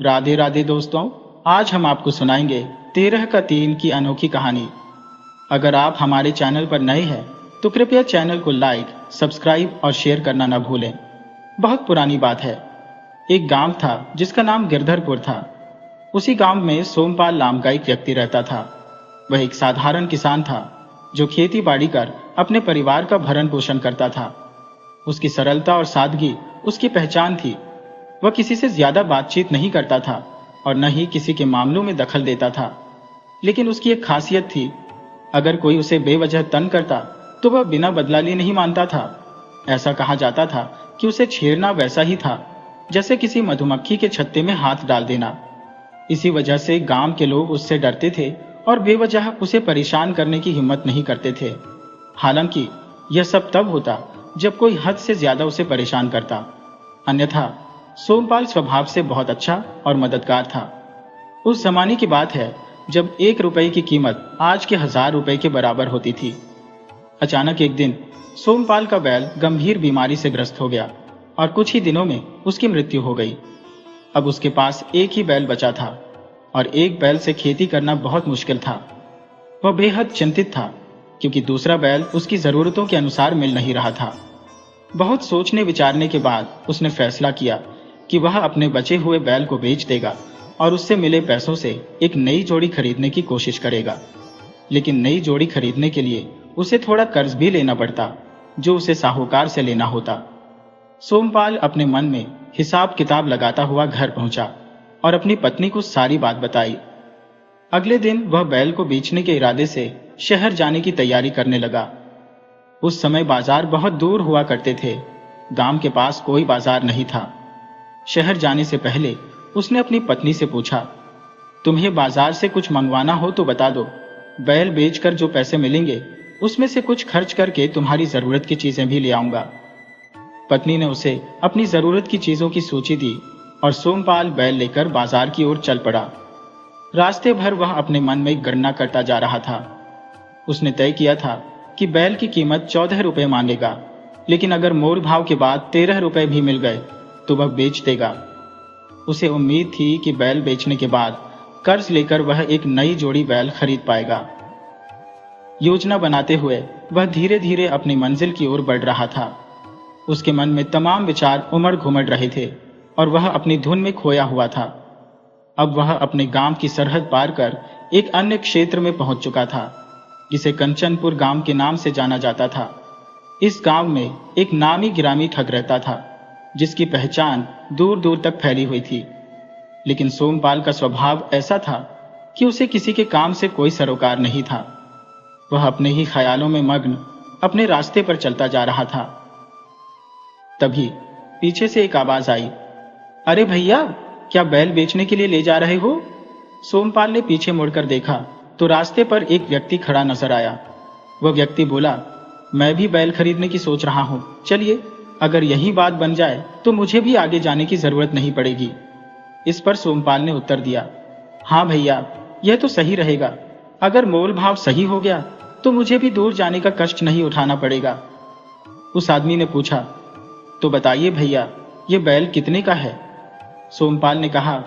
राधे राधे दोस्तों, आज हम आपको सुनाएंगे 13 का 3 की अनोखी कहानी। अगर आप हमारे चैनल पर नए हैं तो कृपया चैनल को लाइक, सब्सक्राइब और शेयर करना न भूलें। बहुत पुरानी बात है। एक गांव था जिसका नाम गिरधरपुर था। उसी गांव में सोमपाल नाम का एक व्यक्ति रहता था। वह एक साधारण किसान था जो खेती बाड़ी कर अपने परिवार का भरण पोषण करता था। उसकी सरलता और सादगी उसकी पहचान थी। वह किसी से ज्यादा बातचीत नहीं करता था और न ही किसी के मामलों में दखल देता था। लेकिन उसकी एक खासियत थी, अगर कोई उसे बेवजह तंग करता तो वह बिना बदला लिए नहीं मानता था। ऐसा कहा जाता था कि उसे छेड़ना वैसा ही था जैसे किसी मधुमक्खी के छत्ते में हाथ डाल देना। इसी वजह से गांव के लोग उससे डरते थे और बेवजह उसे परेशान करने की हिम्मत नहीं करते थे। हालांकि यह सब तब होता जब कोई हद से ज्यादा उसे परेशान करता, अन्यथा सोमपाल स्वभाव से बहुत अच्छा और मददगार था। उस जमाने की बात है जब 1 रुपए की कीमत आज के 1000 रुपए के बराबर होती थी। अचानक एक दिन सोमपाल का बैल गंभीर बीमारी से ग्रस्त हो गया और कुछ ही दिनों में उसकी मृत्यु हो गई। अब उसके पास एक ही बैल बचा था और एक बैल से खेती करना बहुत मुश्किल था। वह बेहद चिंतित था क्योंकि दूसरा बैल उसकी जरूरतों के अनुसार मिल नहीं रहा था। बहुत सोचने विचारने के बाद उसने फैसला किया कि वह अपने बचे हुए बैल को बेच देगा और उससे मिले पैसों से एक नई जोड़ी खरीदने की कोशिश करेगा। लेकिन नई जोड़ी खरीदने के लिए उसे थोड़ा कर्ज भी लेना पड़ता, जो उसे साहूकार से लेना होता। सोमपाल अपने मन में हिसाब किताब लगाता हुआ घर पहुंचा और अपनी पत्नी को सारी बात बताई। अगले दिन वह बैल को बेचने के इरादे से शहर जाने की तैयारी करने लगा। उस समय बाजार बहुत दूर हुआ करते थे। गांव के पास कोई बाजार नहीं था। शहर जाने से पहले उसने अपनी पत्नी से पूछा, तुम्हें बाजार से कुछ मंगवाना हो तो बता दो। बैल बेचकर जो पैसे मिलेंगे उसमें से कुछ खर्च करके तुम्हारी जरूरत की चीजें भी ले आऊंगा। पत्नी ने उसे अपनी जरूरत की चीजों की सूची दी और सोमपाल बैल लेकर बाजार की ओर चल पड़ा। रास्ते भर वह अपने मन में गणना करता जा रहा था। उसने तय किया था कि बैल की कीमत 14 रुपए मांगेगा, लेकिन अगर मोल भाव के बाद 13 रुपए भी मिल गए तो वह बेच देगा। उसे उम्मीद थी कि बैल बेचने के बाद कर्ज लेकर वह एक नई जोड़ी बैल खरीद पाएगा। योजना बनाते हुए वह धीरे धीरे अपनी मंजिल की ओर बढ़ रहा था। उसके मन में तमाम विचार उमड़ घुमड़ रहे थे और वह अपनी धुन में खोया हुआ था। अब वह अपने गांव की सरहद पार कर एक अन्य क्षेत्र में पहुंच चुका था, जिसे कंचनपुर गांव के नाम से जाना जाता था। इस गांव में एक नामी गिरामी ठग रहता था, जिसकी पहचान दूर दूर तक फैली हुई थी। लेकिन सोमपाल का स्वभाव ऐसा था कि उसे किसी के काम से कोई सरोकार नहीं था। वह अपने ही ख्यालों में मग्न अपने रास्ते पर चलता जा रहा था। तभी पीछे से एक आवाज आई, अरे भैया, क्या बैल बेचने के लिए ले जा रहे हो? सोमपाल ने पीछे मुड़कर देखा तो रास्ते पर एक व्यक्ति खड़ा नजर आया। वह व्यक्ति बोला, मैं भी बैल खरीदने की सोच रहा हूं, चलिए, अगर यही बात बन जाए तो मुझे भी आगे जाने की जरूरत नहीं पड़ेगी। इस पर सोमपाल ने उत्तर दिया, हाँ भैया, यह तो सही रहेगा। अगर मोल भाव सही हो गया तो मुझे भी दूर जाने का कष्ट नहीं उठाना पड़ेगा। उस आदमी ने पूछा, तो बताइए भैया, ये बैल कितने का है? सोमपाल ने कहा,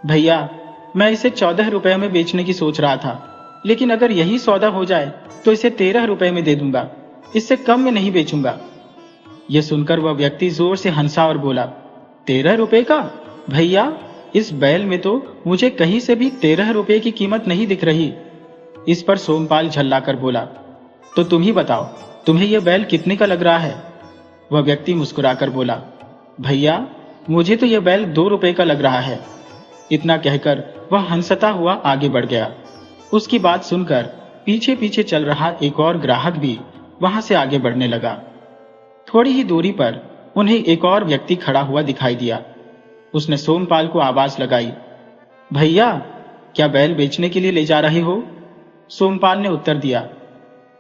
भैया, मैं इसे 14 रुपए में बेचने की सोच रहा था, लेकिन अगर यही सौदा हो जाए तो इसे 13 रुपए में दे दूंगा, इससे कम में नहीं बेचूंगा। यह सुनकर वह व्यक्ति जोर से हंसा और बोला, 13 रुपए का? भैया, इस बैल में तो मुझे कहीं से भी 13 रुपए की कीमत नहीं दिख रही। इस पर सोमपाल झल्लाकर बोला, तो तुम ही बताओ, तुम्हें यह बैल कितने का लग रहा है? वह व्यक्ति मुस्कुराकर बोला, भैया, मुझे तो यह बैल 2 रुपए का लग रहा है। इतना कहकर वह हंसता हुआ आगे बढ़ गया। उसकी बात सुनकर पीछे पीछे चल रहा एक और ग्राहक भी वहां से आगे बढ़ने लगा। थोड़ी ही दूरी पर उन्हें एक और व्यक्ति खड़ा हुआ दिखाई दिया। उसने सोमपाल को आवाज लगाई, भैया, क्या बैल बेचने के लिए ले जा रहे हो? सोमपाल ने उत्तर दिया,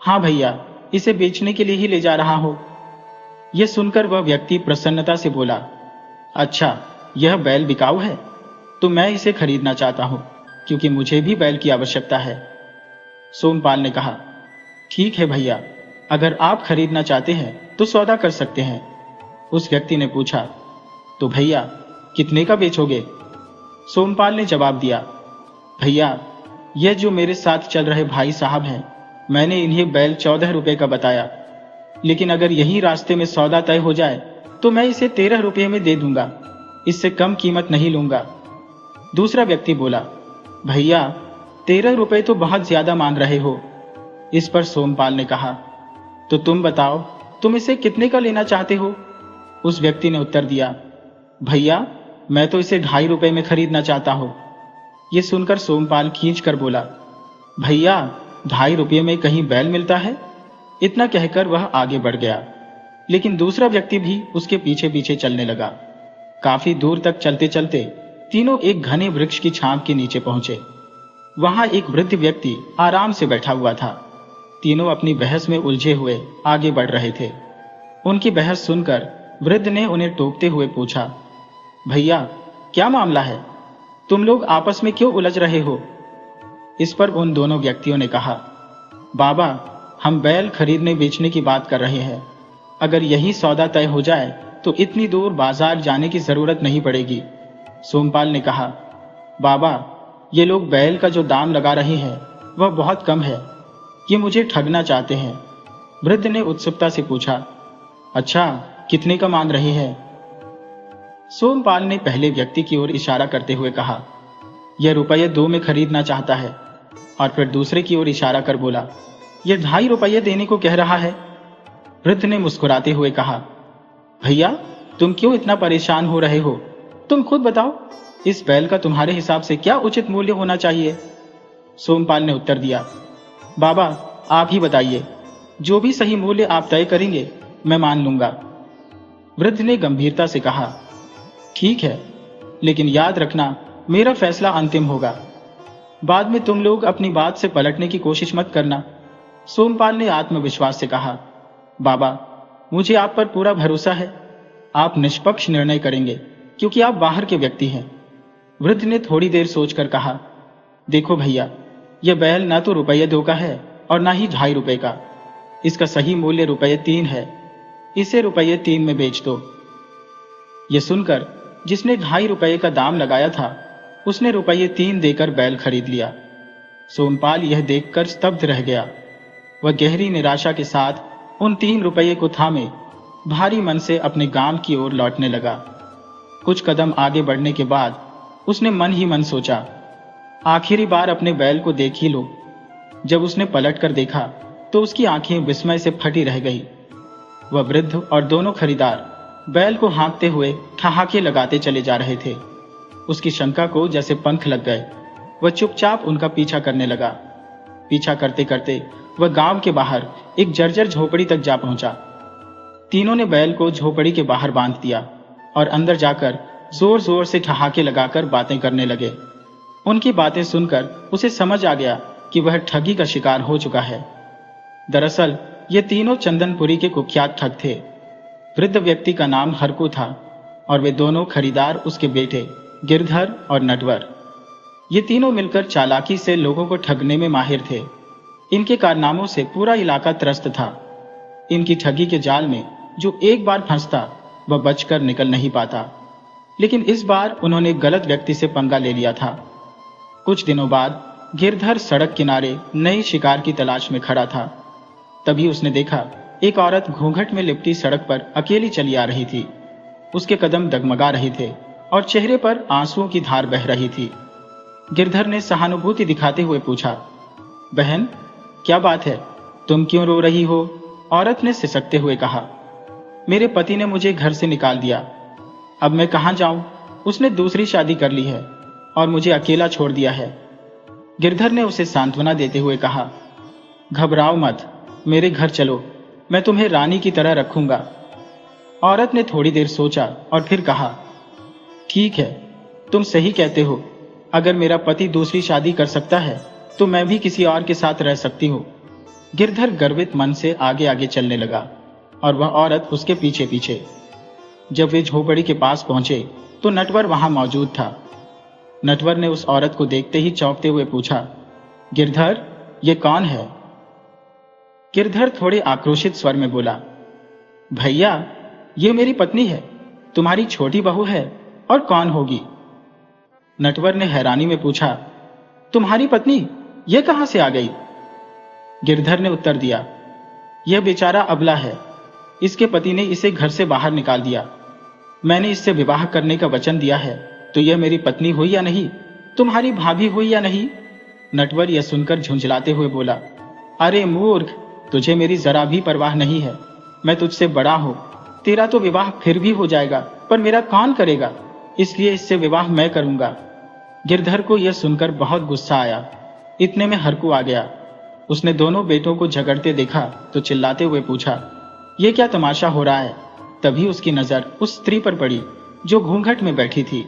हाँ भैया, इसे बेचने के लिए ही ले जा रहा हो। यह सुनकर वह व्यक्ति प्रसन्नता से बोला, अच्छा, यह बैल बिकाऊ है? तो मैं इसे खरीदना चाहता हूं, क्योंकि मुझे भी बैल की आवश्यकता है। सोमपाल ने कहा, ठीक है भैया, अगर आप खरीदना चाहते हैं तो सौदा कर सकते हैं। उस व्यक्ति ने पूछा, तो भैया, कितने का बेचोगे? सोमपाल ने जवाब दिया, भैया, यह जो मेरे साथ चल रहे भाई साहब हैं, मैंने इन्हें बैल 14 रुपए का बताया, लेकिन अगर यही रास्ते में सौदा तय हो जाए तो मैं इसे 13 रुपए में दे दूंगा, इससे कम कीमत नहीं लूंगा। दूसरा व्यक्ति बोला, भैया, 13 रुपए तो बहुत ज्यादा मांग रहे हो। इस पर सोमपाल ने कहा, तो तुम बताओ, तुम इसे कितने का लेना चाहते हो? उस व्यक्ति ने उत्तर दिया, भैया, मैं तो इसे 2.5 रुपए में खरीदना चाहता हूं। ये सुनकर सोमपाल खींच कर बोला, भैया, 2.5 रुपये में कहीं बैल मिलता है? इतना कहकर वह आगे बढ़ गया, लेकिन दूसरा व्यक्ति भी उसके पीछे पीछे चलने लगा। काफी दूर तक चलते चलते तीनों एक घने वृक्ष की छांव के नीचे पहुंचे। वहां एक वृद्ध व्यक्ति आराम से बैठा हुआ था। तीनों अपनी बहस में उलझे हुए आगे बढ़ रहे थे। उनकी बहस सुनकर वृद्ध ने उन्हें टोकते हुए पूछा, भैया, क्या मामला है? तुम लोग आपस में क्यों उलझ रहे हो? इस पर उन दोनों व्यक्तियों ने कहा, बाबा, हम बैल खरीदने बेचने की बात कर रहे हैं। अगर यही सौदा तय हो जाए तो इतनी दूर बाजार जाने की जरूरत नहीं पड़ेगी। सोमपाल ने कहा, बाबा, ये लोग बैल का जो दाम लगा रहे हैं वह बहुत कम है, ये मुझे ठगना चाहते हैं। वृद्ध ने उत्सुकता से पूछा, अच्छा, कितने का मांग रहे हैं? सोमपाल ने पहले व्यक्ति की ओर इशारा करते हुए कहा, यह रुपये 2 में खरीदना चाहता है, और फिर दूसरे की ओर इशारा कर बोला, यह 2.5 रुपये देने को कह रहा है। वृद्ध ने मुस्कुराते हुए कहा, भैया, तुम क्यों इतना परेशान हो रहे हो? तुम खुद बताओ, इस बैल का तुम्हारे हिसाब से क्या उचित मूल्य होना चाहिए? सोमपाल ने उत्तर दिया, बाबा, आप ही बताइए, जो भी सही मूल्य आप तय करेंगे मैं मान लूंगा। वृद्ध ने गंभीरता से कहा, ठीक है, लेकिन याद रखना, मेरा फैसला अंतिम होगा। बाद में तुम लोग अपनी बात से पलटने की कोशिश मत करना। सोमपाल ने आत्मविश्वास से कहा, बाबा, मुझे आप पर पूरा भरोसा है, आप निष्पक्ष निर्णय करेंगे, क्योंकि आप बाहर के व्यक्ति हैं। वृद्ध ने थोड़ी देर सोचकर कहा, देखो भैया, यह बैल ना तो रुपये 2 का है और ना ही 2.5 रुपए का। इसका सही मूल्य रुपये 3 है। इसे रुपये 3 में बेच दो। यह सुनकर जिसने 2.5 रुपए का दाम लगाया था उसने रुपये 3 देकर बैल खरीद लिया। सोमपाल यह देखकर स्तब्ध रह गया। वह गहरी निराशा के साथ उन 3 रुपये को थामे भारी मन से अपने गांव की ओर लौटने लगा। कुछ कदम आगे बढ़ने के बाद उसने मन ही मन सोचा, आखिरी बार अपने बैल को देख ही लो। जब उसने पलटकर देखा तो उसकी आंखें विस्मय से फटी रह गई। वह वृद्ध और दोनों खरीदार बैल को हाँकते हुए ठहाके लगाते चले जा रहे थे। उसकी शंका को जैसे पंख लग गए। वह चुपचाप उनका पीछा करने लगा। पीछा करते करते वह गांव के बाहर एक जर्जर झोपड़ी तक जा पहुंचा। तीनों ने बैल को झोपड़ी के बाहर बांध दिया और अंदर जाकर जोर जोर से ठहाके लगाकर बातें करने लगे। उनकी बातें सुनकर उसे समझ आ गया कि वह ठगी का शिकार हो चुका है। दरअसल ये तीनों चंदनपुरी के कुख्यात ठग थे। वृद्ध व्यक्ति का नाम हरकू था और वे दोनों खरीदार उसके बेटे गिरधर और नटवर। ये तीनों मिलकर चालाकी से लोगों को ठगने में माहिर थे। इनके कारनामों से पूरा इलाका त्रस्त था। इनकी ठगी के जाल में जो एक बार फंसता वह बचकर निकल नहीं पाता। लेकिन इस बार उन्होंने गलत व्यक्ति से पंगा ले लिया था। कुछ दिनों बाद गिरधर सड़क किनारे नई शिकार की तलाश में खड़ा था। तभी उसने देखा एक औरत घूंघट में लिपटी सड़क पर अकेली चली आ रही थी। उसके कदम डगमगा रहे थे और चेहरे पर आंसुओं की धार बह रही थी। गिरधर ने सहानुभूति दिखाते हुए पूछा, बहन, क्या बात है, तुम क्यों रो रही हो? औरत ने सिसकते हुए कहा, मेरे पति ने मुझे घर से निकाल दिया, अब मैं कहां जाऊं? उसने दूसरी शादी कर ली है और मुझे अकेला छोड़ दिया है। गिरधर ने उसे सांत्वना देते हुए कहा, घबराओ मत, मेरे घर चलो, मैं तुम्हें रानी की तरह रखूंगा। औरत ने थोड़ी देर सोचा और फिर कहा, ठीक है, तुम सही कहते हो। अगर मेरा पति दूसरी शादी कर सकता है तो मैं भी किसी और के साथ रह सकती हूँ। गिरधर गर्वित मन से आगे आगे चलने लगा और वह औरत उसके पीछे पीछे। जब वे झोपड़ी के पास पहुंचे तो नटवर वहां मौजूद था। नटवर ने उस औरत को देखते ही चौंकते हुए पूछा, गिरधर, ये कौन है? गिरधर थोड़े आक्रोशित स्वर में बोला, भैया, ये मेरी पत्नी है, तुम्हारी छोटी बहू है और कौन होगी? नटवर ने हैरानी में पूछा, तुम्हारी पत्नी ये कहां से आ गई? गिरधर ने उत्तर दिया, यह बेचारा अबला है, इसके पति ने इसे घर से बाहर निकाल दिया। मैंने इससे विवाह करने का वचन दिया है, तो यह मेरी पत्नी हुई या नहीं, तुम्हारी भाभी हुई या नहीं? नटवर यह सुनकर झुंझलाते हुए बोला, अरे मूर्ख, तुझे मेरी जरा भी परवाह नहीं है। मैं तुझसे बड़ा हूं, तेरा तो विवाह फिर भी हो जाएगा, पर मेरा कौन करेगा, इसलिए इससे विवाह मैं करूंगा। गिरधर को यह सुनकर बहुत गुस्सा आया। इतने में हरकू आ गया। उसने दोनों बेटों को झगड़ते देखा तो चिल्लाते हुए पूछा, यह क्या तमाशा हो रहा है? तभी उसकी नजर उस स्त्री पर पड़ी जो घूंघट में बैठी थी।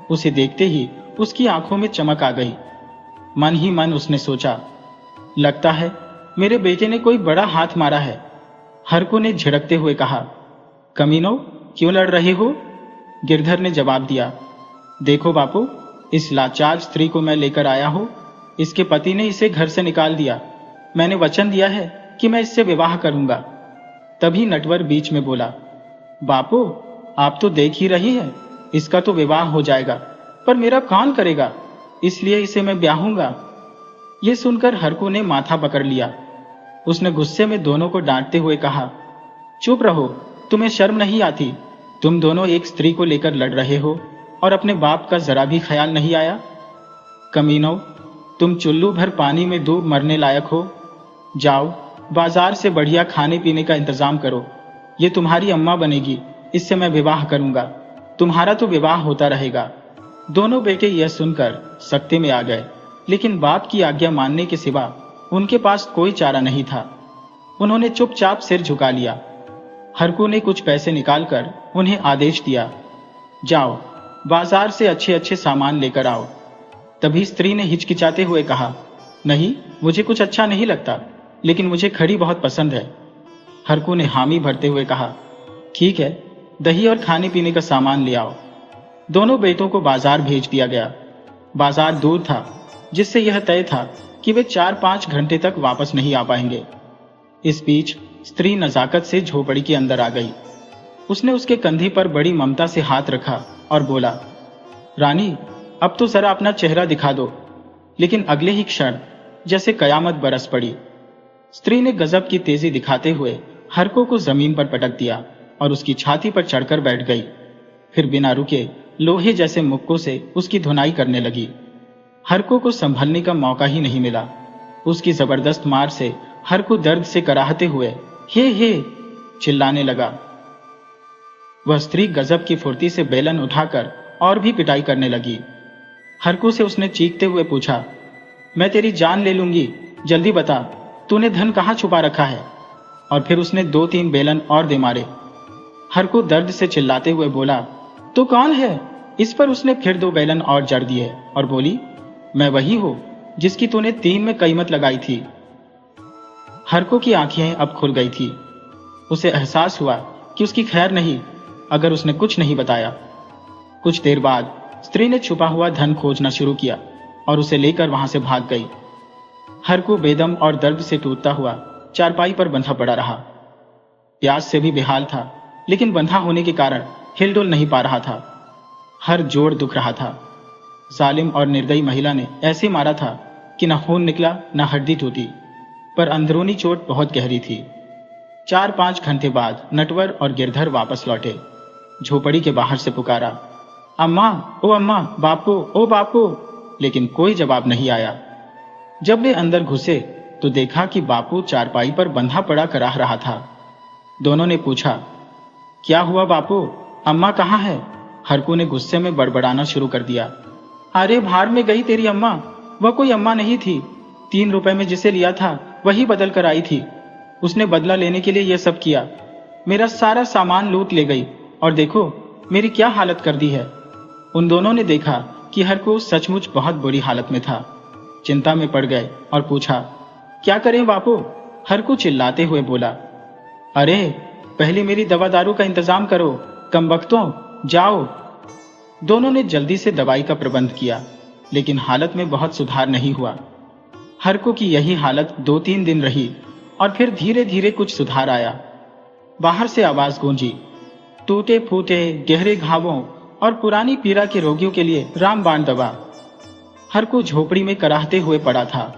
उसे देखते ही उसकी आंखों में चमक आ गई। मन ही मन उसने सोचा, लगता है मेरे बेटे ने कोई बड़ा हाथ मारा है। हरकू ने झिड़कते हुए कहा, कमीनो, क्यों लड़ रही हो? गिरधर ने जवाब दिया, देखो बापू, इस लाचार स्त्री को मैं लेकर आया हूं। इसके पति ने इसे घर से निकाल दिया। मैंने वचन दिया है कि मैं इससे विवाह करूंगा। तभी नटवर बीच में बोला, बापू, आप तो देख ही रही हैं, इसका तो विवाह हो जाएगा, पर मेरा कौन करेगा, इसलिए इसे मैं ब्याहूंगा। यह सुनकर हरकू ने माथा पकड़ लिया। उसने गुस्से में दोनों को डांटते हुए कहा, चुप रहो, तुम्हें शर्म नहीं आती? तुम दोनों एक स्त्री को लेकर लड़ रहे हो और अपने बाप का जरा भी ख्याल नहीं आया? कमीनो, तुम चुल्लू भर पानी में डूब मरने लायक हो। जाओ, बाजार से बढ़िया खाने पीने का इंतजाम करो। ये तुम्हारी अम्मा बनेगी, इससे मैं विवाह करूंगा। तुम्हारा तो विवाह होता रहेगा। दोनों बेटे यह सुनकर सख्ते में आ गए, लेकिन बाप की आज्ञा मानने के सिवा उनके पास कोई चारा नहीं था। उन्होंने चुपचाप सिर झुका लिया। हरकू ने कुछ पैसे निकालकर उन्हें आदेश दिया, जाओ, बाजार से अच्छे अच्छे सामान लेकर आओ। तभी स्त्री ने हिचकिचाते हुए कहा, नहीं, मुझे कुछ अच्छा नहीं लगता, लेकिन मुझे खड़ी बहुत पसंद है। हरकू ने हामी भरते हुए कहा, ठीक है, दही और खाने पीने का सामान ले आओ। दोनों बेटों को बाजार भेज दिया गया। बाजार दूर था, जिससे यह तय था कि वे 4-5 घंटे तक वापस नहीं आ पाएंगे। इस बीच स्त्री नजाकत से झोपड़ी के अंदर आ गई। उसने उसके कंधे पर बड़ी ममता से हाथ रखा और बोला, रानी, अब तो जरा अपना चेहरा दिखा दो। लेकिन अगले ही क्षण जैसे कयामत बरस पड़ी। स्त्री ने गजब की तेजी दिखाते हुए हरकू को जमीन पर पटक दिया और उसकी छाती पर चढ़कर बैठ गई। फिर बिना रुके लोहे जैसे मुक्कों से उसकी धुनाई करने लगी। हरकू को संभलने का मौका ही नहीं मिला। उसकी जबरदस्त मार से हरकू दर्द से कराहते हुए हे चिल्लाने लगा। वह स्त्री गजब की फुर्ती से बेलन उठाकर और भी पिटाई करने लगी। हरकू से उसने चीखते हुए पूछा, मैं तेरी जान ले लूंगी, जल्दी बता, तूने धन कहां छुपा रखा है? और फिर उसने 2-3 बेलन और दे मारे। हरकू दर्द से चिल्लाते हुए बोला, तू कौन है? इस पर उसने फिर 2 बेलन और जड़ दिए और बोली, मैं वही हूं जिसकी तूने 3 में कीमत लगाई थी। हरकू की आंखें अब खुल गई थी। उसे एहसास हुआ कि उसकी खैर नहीं अगर उसने कुछ नहीं बताया। कुछ देर बाद स्त्री ने छुपा हुआ धन खोजना शुरू किया और उसे लेकर वहां से भाग गई। हरकू बेदम और दर्द से टूटता हुआ चारपाई पर बंधा पड़ा रहा। प्यास से भी बेहाल था, लेकिन बंधा होने के कारण हिलडुल नहीं पा रहा था। हर जोड़ दुख रहा था। जालिम और निर्दयी महिला ने ऐसे मारा था कि न खून निकला न हड्डी टूटी, पर अंदरूनी चोट बहुत गहरी थी। 4-5 घंटे बाद नटवर और गिरधर वापस लौटे। झोपड़ी के बाहर से पुकारा, अम्मा, ओ अम्मा, बापू, ओ बापू, लेकिन कोई जवाब नहीं आया। जब वे अंदर घुसे तो देखा कि बापू चारपाई पर बंधा पड़ा कराह रहा था। दोनों ने पूछा, क्या हुआ बापू, अम्मा कहाँ है? हरकू ने गुस्से में बड़बड़ाना शुरू कर दिया, अरे भाड़ में गई तेरी अम्मा, वह कोई अम्मा नहीं थी। 3 रुपए में जिसे लिया था वही बदल कर आई थी। उसने बदला लेने के लिए यह सब किया। मेरा सारा सामान लूट ले गई और देखो मेरी क्या हालत कर दी है। उन दोनों ने देखा कि हरकू सचमुच बहुत बुरी हालत में था। चिंता में पड़ गए और पूछा, क्या करें बापू? हरकू चिल्लाते हुए बोला, अरे पहले मेरी दवा दारू का इंतजाम करो, कमबख्तों, जाओ। दोनों ने जल्दी से दवाई का प्रबंध किया, लेकिन हालत में बहुत सुधार नहीं हुआ। हरकू की यही हालत 2-3 दिन रही और फिर धीरे धीरे कुछ सुधार आया। बाहर से आवाज गूंजी, टूटे फूटे गहरे घावों और पुरानी पीड़ा के रोगियों के लिए रामबाण दवा। हरकू झोपड़ी में कराहते हुए पड़ा था।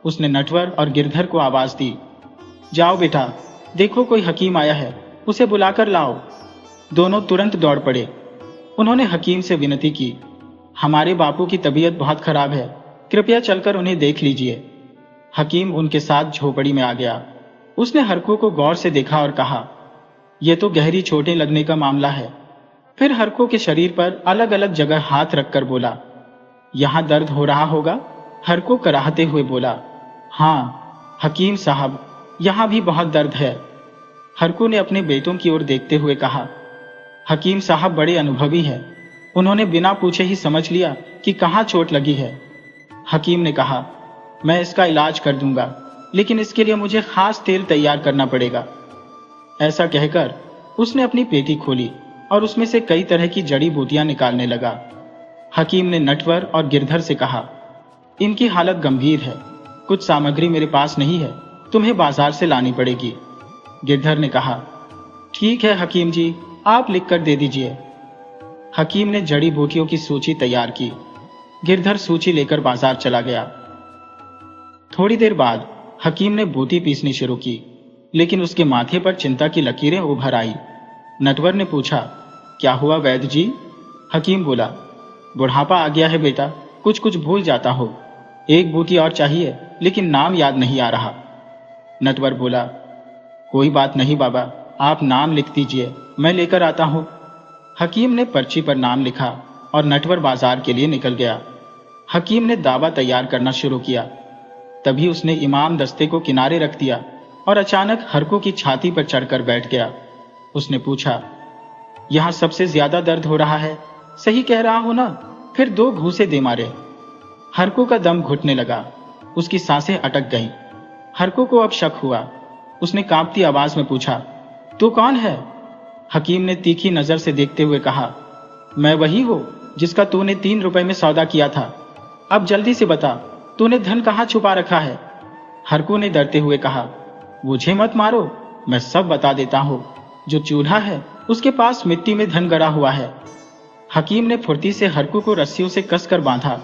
उसने नटवर और गिरधर को आवाज दी, जाओ बेटा, देखो कोई हकीम आया है, उसे बुलाकर लाओ। दोनों तुरंत दौड़ पड़े। उन्होंने हकीम से विनती की, हमारे बापू की तबीयत बहुत खराब है, कृपया चलकर उन्हें देख लीजिए। हकीम उनके साथ झोपड़ी में आ गया। उसने हरकू को गौर से देखा और कहा, यह तो गहरी चोटें लगने का मामला है। फिर हरकू के शरीर पर अलग अलग जगह हाथ रखकर बोला, यहां दर्द हो रहा होगा? हरकू कराहते हुए बोला, हाँ हकीम साहब, यहां भी बहुत दर्द है। हरकू ने अपने बेटों की ओर देखते हुए कहा, हकीम साहब बड़े अनुभवी हैं, उन्होंने बिना पूछे ही समझ लिया कि कहाँ चोट लगी है। हकीम ने कहा, मैं इसका इलाज कर दूंगा, लेकिन इसके लिए मुझे खास तेल तैयार करना पड़ेगा। ऐसा कहकर उसने अपनी पेटी खोली और उसमें से कई तरह की जड़ी बूटियां निकालने लगा। हकीम ने नटवर और गिरधर से कहा, इनकी हालत गंभीर है, कुछ सामग्री मेरे पास नहीं है, तुम्हें बाजार से लानी पड़ेगी। गिरधर ने कहा, ठीक है हकीम जी, आप लिख कर दे दीजिए। हकीम ने जड़ी बूटियों की सूची तैयार की। गिरधर सूची लेकर बाजार चला गया। थोड़ी देर बाद हकीम ने बूटी पीसनी शुरू की, लेकिन उसके माथे पर चिंता की लकीरें उभर आई। नटवर ने पूछा, क्या हुआ वैद्य जी? हकीम बोला, बुढ़ापा आ गया है बेटा, कुछ कुछ भूल जाता हो। एक बूटी और चाहिए, लेकिन नाम याद नहीं आ रहा। नटवर बोला, कोई बात नहीं बाबा, आप नाम लिख दीजिए, मैं लेकर आता हूं। हकीम ने पर्ची पर नाम लिखा और नटवर बाजार के लिए निकल गया। हकीम ने दावा तैयार करना शुरू किया। तभी उसने इमाम दस्ते को किनारे रख दिया और अचानक हरकू की छाती पर चढ़कर बैठ गया। उसने पूछा, यहां सबसे ज्यादा दर्द हो रहा है, सही कह रहा हूं ना? फिर 2 घूंसे दे मारे। हरकू का दम घुटने लगा, उसकी सांसें अटक गईं। हरकू को अब शक हुआ। उसने कांपती आवाज में पूछा, तू कौन है? हकीम ने तीखी नजर से देखते हुए कहा, मैं वही हूं जिसका तूने 3 रुपए में सौदा किया था। अब जल्दी से बता, तूने धन कहां छुपा रखा है? हरकू ने डरते हुए कहा, मुझे मत मारो, मैं सब बता देता हूं। जो चूल्हा है उसके पास मिट्टी में धन गड़ा हुआ है। हकीम ने फुर्ती से हरकू को रस्सियों से कसकर बांधा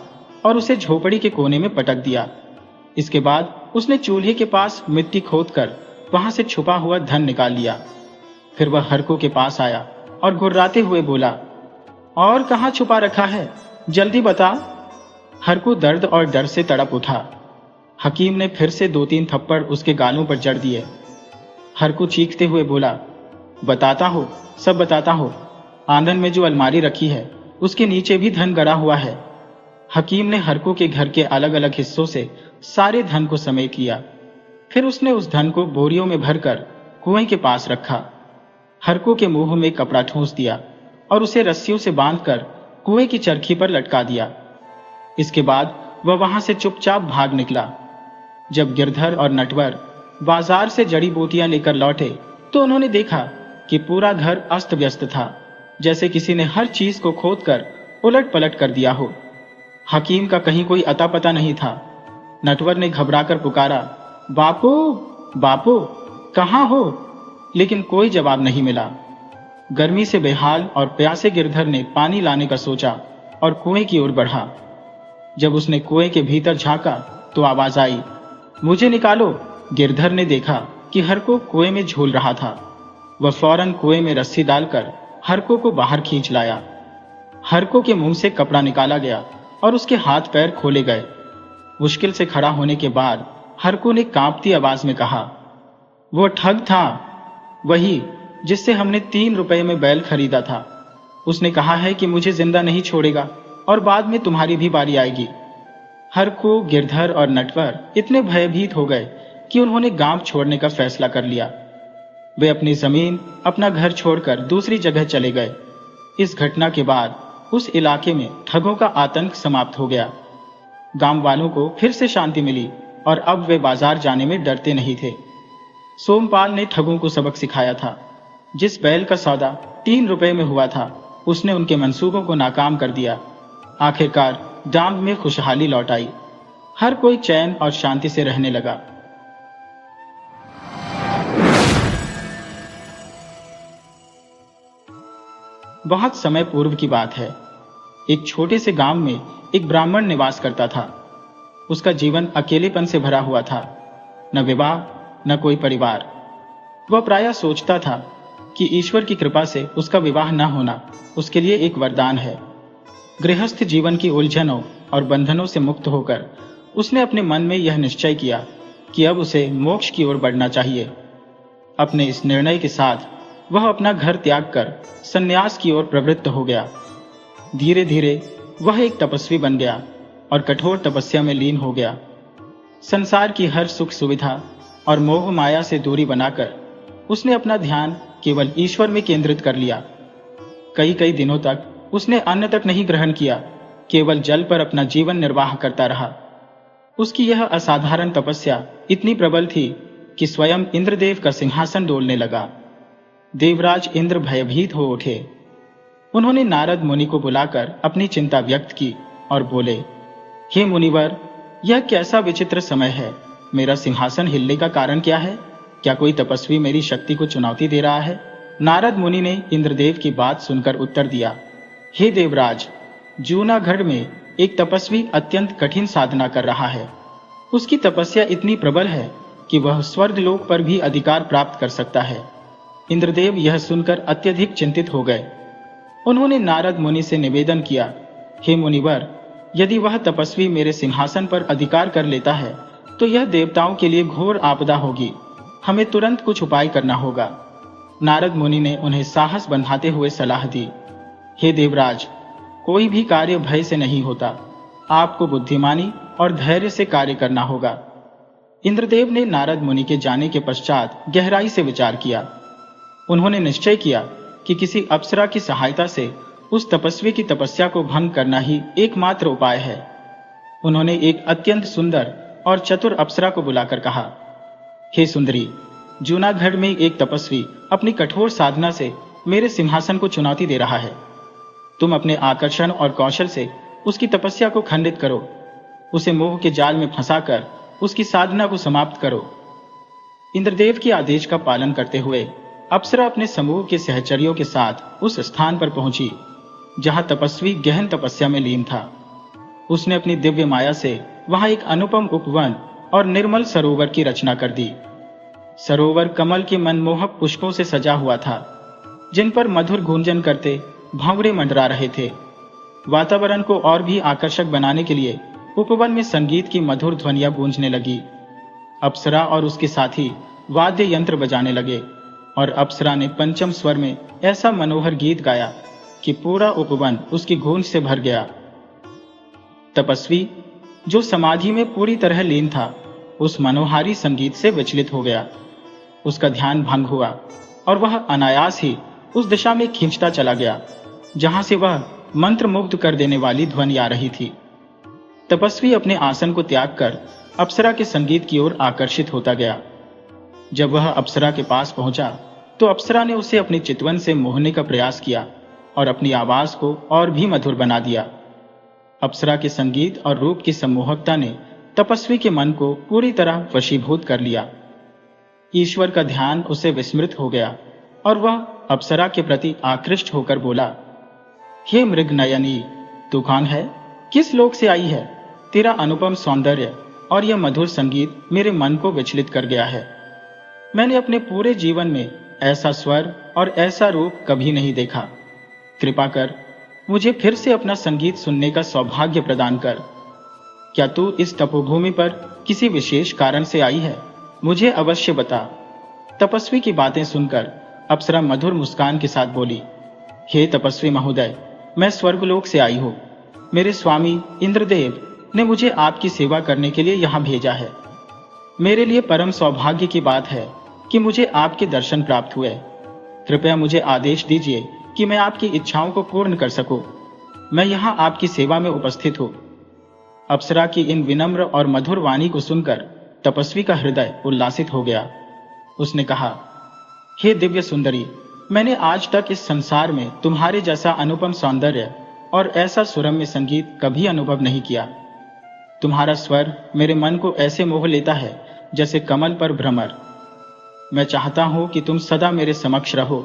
और उसे झोपड़ी के कोने में पटक दिया। इसके बाद उसने चूल्हे के पास मिट्टी खोदकर वहां से छुपा हुआ धन निकाल लिया। फिर वह हरकू के पास आया और घुर्राते हुए बोला, और कहां छुपा रखा है, जल्दी बता। हरकू दर्द और डर से तड़प उठा। हकीम ने फिर से 2-3 थप्पड़ उसके गालों पर जड़ दिए। हरकू चीखते हुए बोला, बताता हो, सब बताता हो। आंगन में जो अलमारी रखी है उसके नीचे भी धन गड़ा हुआ है। हकीम ने हरकू के घर के अलग अलग हिस्सों से सारे धन को समेट लिया। फिर उसने उस धन को बोरियों में भरकर कुएं के पास रखा। हरकू के मुंह में कपड़ा ठूंस दिया और उसे रस्सियों से बांधकर कुएं की चरखी पर लटका दिया। इसके बाद वह वहां से चुपचाप भाग निकला। जब गिरधर और नटवर बाजार से जड़ी बूटियां लेकर लौटे तो उन्होंने देखा कि पूरा घर अस्त व्यस्त था, जैसे किसी ने हर चीज को खोदकर उलट पलट कर दिया हो। हकीम का कहीं कोई अता पता नहीं था। नटवर ने घबराकर पुकारा, बापू, बापू, कहां हो? लेकिन कोई जवाब नहीं मिला। गर्मी से बेहाल और प्यासे गिरधर ने पानी लाने का सोचा और कुएं की ओर बढ़ा। जब उसने कुएं के भीतर झांका तो आवाज आई, मुझे निकालो। गिरधर ने देखा कि हरकू कुएं में झूल रहा था। वह फौरन कुएं में रस्सी डालकर हरकू को बाहर खींच लाया। हरकू के मुंह से कपड़ा निकाला गया और उसके हाथ पैर खोले गए। मुश्किल से खड़ा होने के बाद हरकू ने कांपती आवाज में कहा, वो ठग था, वही जिससे हमने 3 रुपए में बैल खरीदा था। उसने कहा है कि मुझे जिंदा नहीं छोड़ेगा और बाद में तुम्हारी भी बारी आएगी। हरकू, गिरधर और नटवर इतने भयभीत हो गए कि उन्होंने गांव छोड़ने का फैसला कर लिया। वे अपनी जमीन, अपना घर छोड़कर दूसरी जगह चले गए। इस घटना के बाद उस इलाके में ठगों का आतंक समाप्त हो गया। गांव वालों को फिर से शांति मिली और अब वे बाजार जाने में डरते नहीं थे। सोमपाल ने ठगों को सबक सिखाया था। जिस बैल का सौदा 3 रुपए में हुआ था, उसने उनके मंसूबों को नाकाम कर दिया। आखिरकार डांग में खुशहाली लौट आई। हर कोई चैन और शांति से रहने लगा। बहुत समय पूर्व की बात है। एक छोटे से गांव में एक ब्राह्मण निवास करता था। उसका जीवन अकेलेपन से भरा हुआ था, न विवाह न कोई परिवार। वह प्रायः सोचता था कि ईश्वर की कृपा से उसका विवाह न होना उसके लिए एक वरदान है। गृहस्थ जीवन की उलझनों और बंधनों से मुक्त होकर उसने अपने मन में यह निश्चय किया कि अब उसे मोक्ष की ओर बढ़ना चाहिए। अपने इस निर्णय के साथ वह अपना घर त्याग कर संन्यास की ओर प्रवृत्त हो गया। धीरे धीरे वह एक तपस्वी बन गया और कठोर तपस्या में लीन हो गया। संसार की हर सुख सुविधा और मोह माया से दूरी बनाकर उसने अपना ध्यान केवल ईश्वर में केंद्रित कर लिया। कई कई दिनों तक उसने अन्न तक नहीं ग्रहण किया, केवल जल पर अपना जीवन निर्वाह करता रहा। उसकी यह असाधारण तपस्या इतनी प्रबल थी कि स्वयं इंद्रदेव का सिंहासन डोलने लगा। देवराज इंद्र भयभीत हो उठे। उन्होंने नारद मुनि को बुलाकर अपनी चिंता व्यक्त की और बोले, हे मुनिवर, यह कैसा विचित्र समय है। मेरा सिंहासन हिलने का कारण क्या है? क्या कोई तपस्वी मेरी शक्ति को चुनौती दे रहा है? नारद मुनि ने इंद्रदेव की बात सुनकर उत्तर दिया, हे देवराज, जूनागढ़ में एक तपस्वी अत्यंत कठिन साधना कर रहा है। उसकी तपस्या इतनी प्रबल है कि वह स्वर्गलोक पर भी अधिकार प्राप्त कर सकता है। इंद्रदेव यह सुनकर अत्यधिक चिंतित हो गए। उन्होंने नारद मुनि से निवेदन किया, हे मुनिवर, यदि वह तपस्वी मेरे सिंहासन पर अधिकार कर लेता है तो यह देवताओं के लिए घोर आपदा होगी। हमें तुरंत कुछ उपाय करना होगा। नारद मुनि ने उन्हें साहस बंधाते हुए सलाह दी, हे देवराज, कोई भी कार्य भय से नहीं होता। आपको बुद्धिमानी और धैर्य से कार्य करना होगा। इंद्रदेव ने नारद मुनि के जाने के पश्चात गहराई से विचार किया। उन्होंने निश्चय किया कि किसी अप्सरा की सहायता से उस तपस्वी की तपस्या को भंग करना ही एकमात्र उपाय है। उन्होंने एक अत्यंत सुंदर और चतुर अप्सरा को बुलाकर कहा, हे सुंदरी, जूनागढ़ में एक तपस्वी अपनी कठोर साधना से मेरे सिंहासन को चुनौती दे रहा है। तुम अपने आकर्षण और कौशल से उसकी तपस्या को खंडित करो। उसे मोह के जाल में फंसाकर उसकी साधना को समाप्त करो। इंद्रदेव के आदेश का पालन करते हुए अप्सरा अपने समूह के सहचर्यों के साथ उस स्थान पर पहुंची जहां तपस्वी गहन तपस्या में लीन था। उसने अपनी दिव्य माया से वहां एक अनुपम उपवन और निर्मल सरोवर की रचना कर दी। सरोवर कमल के मनमोहक पुष्पों से सजा हुआ था, जिन पर मधुर गूंजन करते भंवरे मंडरा रहे थे। वातावरण को और भी आकर्षक बनाने के लिए उपवन में संगीत की मधुर ध्वनियां गूंजने लगी। अप्सरा और उसके साथी वाद्य यंत्र बजाने लगे और अप्सरा ने पंचम स्वर में ऐसा मनोहर गीत गाया कि पूरा उपवन उसकी गूंज से भर गया। तपस्वी, जो समाधि में पूरी तरह लीन था, उस मनोहारी संगीत से विचलित हो गया। उसका ध्यान भंग हुआ और वह अनायास ही उस दिशा में खींचता चला गया जहां से वह मंत्रमुग्ध कर देने वाली ध्वनि आ रही थी। तपस्वी अपने आसन को त्याग कर अप्सरा के संगीत की ओर आकर्षित होता गया। जब वह अप्सरा के पास पहुंचा तो अप्सरा ने उसे अपनी चितवन से मोहने का प्रयास किया और अपनी आवाज को और भी मधुर बना दिया। अप्सरा के संगीत और रूप की सम्मोहकता ने तपस्वी के मन को पूरी तरह वशीभूत कर लिया। ईश्वर का ध्यान उसे विस्मृत हो गया और वह अप्सरा के प्रति आकृष्ट होकर बोला, हे मृगनयनी, तू कौन है? किस लोक से आई है? तेरा अनुपम सौंदर्य और यह मधुर संगीत मेरे मन को विचलित कर गया है। मैंने अपने पूरे जीवन में ऐसा स्वर और ऐसा रूप कभी नहीं देखा। कृपा कर मुझे फिर से अपना संगीत सुनने का सौभाग्य प्रदान कर। क्या तू इस तपोभूमि पर किसी विशेष कारण से आई है? मुझे अवश्य बता। तपस्वी की बातें सुनकर अप्सरा मधुर मुस्कान के साथ बोली, हे तपस्वी महोदय, मैं स्वर्गलोक से आई हूँ। मेरे स्वामी इंद्रदेव ने मुझे आपकी सेवा करने के लिए यहाँ भेजा है। मेरे लिए परम सौभाग्य की बात है कि मुझे आपके दर्शन प्राप्त हुए। कृपया मुझे आदेश दीजिए कि मैं आपकी इच्छाओं को पूर्ण कर सकूं। मैं यहाँ आपकी सेवा में उपस्थित हूँ। अप्सरा की इन विनम्र और मधुर वाणी को सुनकर तपस्वी का हृदय उल्लासित हो गया। उसने कहा, हे दिव्य सुंदरी, मैंने आज तक इस संसार में तुम्हारे जैसा अनुपम सौंदर्य और ऐसा सुरम्य संगीत कभी अनुभव नहीं किया। तुम्हारा स्वर मेरे मन को ऐसे मोह लेता है जैसे कमल पर भ्रमर। मैं चाहता हूं कि तुम सदा मेरे समक्ष रहो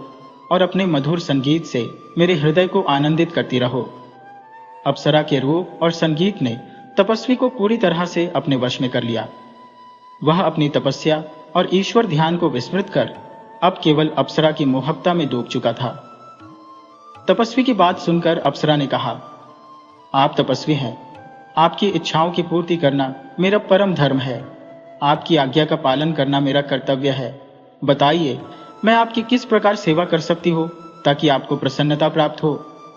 और अपने मधुर संगीत से मेरे हृदय को आनंदित करती रहो। अप्सरा के रूप और संगीत ने तपस्वी को पूरी तरह से अपने वश में कर लिया। वह अपनी तपस्या और ईश्वर ध्यान को विस्मृत कर अब केवल अप्सरा की मोहकता में डूब चुका था। तपस्वी की बात सुनकर अप्सरा ने कहा, आप तपस्वी हैं, आपकी इच्छाओं की पूर्ति करना मेरा परम धर्म है। आपकी आज्ञा का पालन करना मेरा कर्तव्य है। बताइए, मैं आपकी किस प्रकार सेवा कर सकती हूँ ताकि आपको प्रसन्नता प्राप्त हो।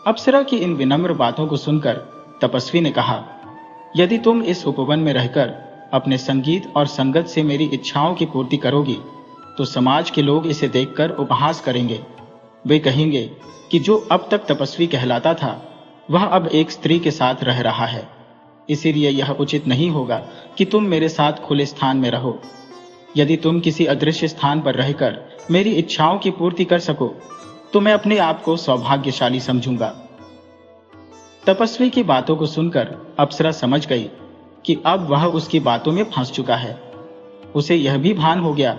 अप्सरा की इन विनम्र बातों को सुनकर तपस्वी ने कहा, यदि तुम इस उपवन में रहकर अपने संगीत और संगत से मेरी इच्छाओं की पूर्ति करोगी तो समाज के लोग इसे देखकर उपहास करेंगे। वे कहेंगे कि जो अब तक तपस्वी कहलाता था वह अब एक स्त्री के साथ रह रहा है। इसीलिए यह उचित नहीं होगा कि तुम मेरे साथ खुले स्थान में रहो। यदि तुम किसी अदृश्य स्थान पर रहकर मेरी इच्छाओं की पूर्ति कर सको तो मैं अपने आप को सौभाग्यशाली समझूंगा। तपस्वी की बातों को सुनकर अप्सरा समझ गई कि अब वह उसकी बातों में फंस चुका है। उसे यह भी भान हो गया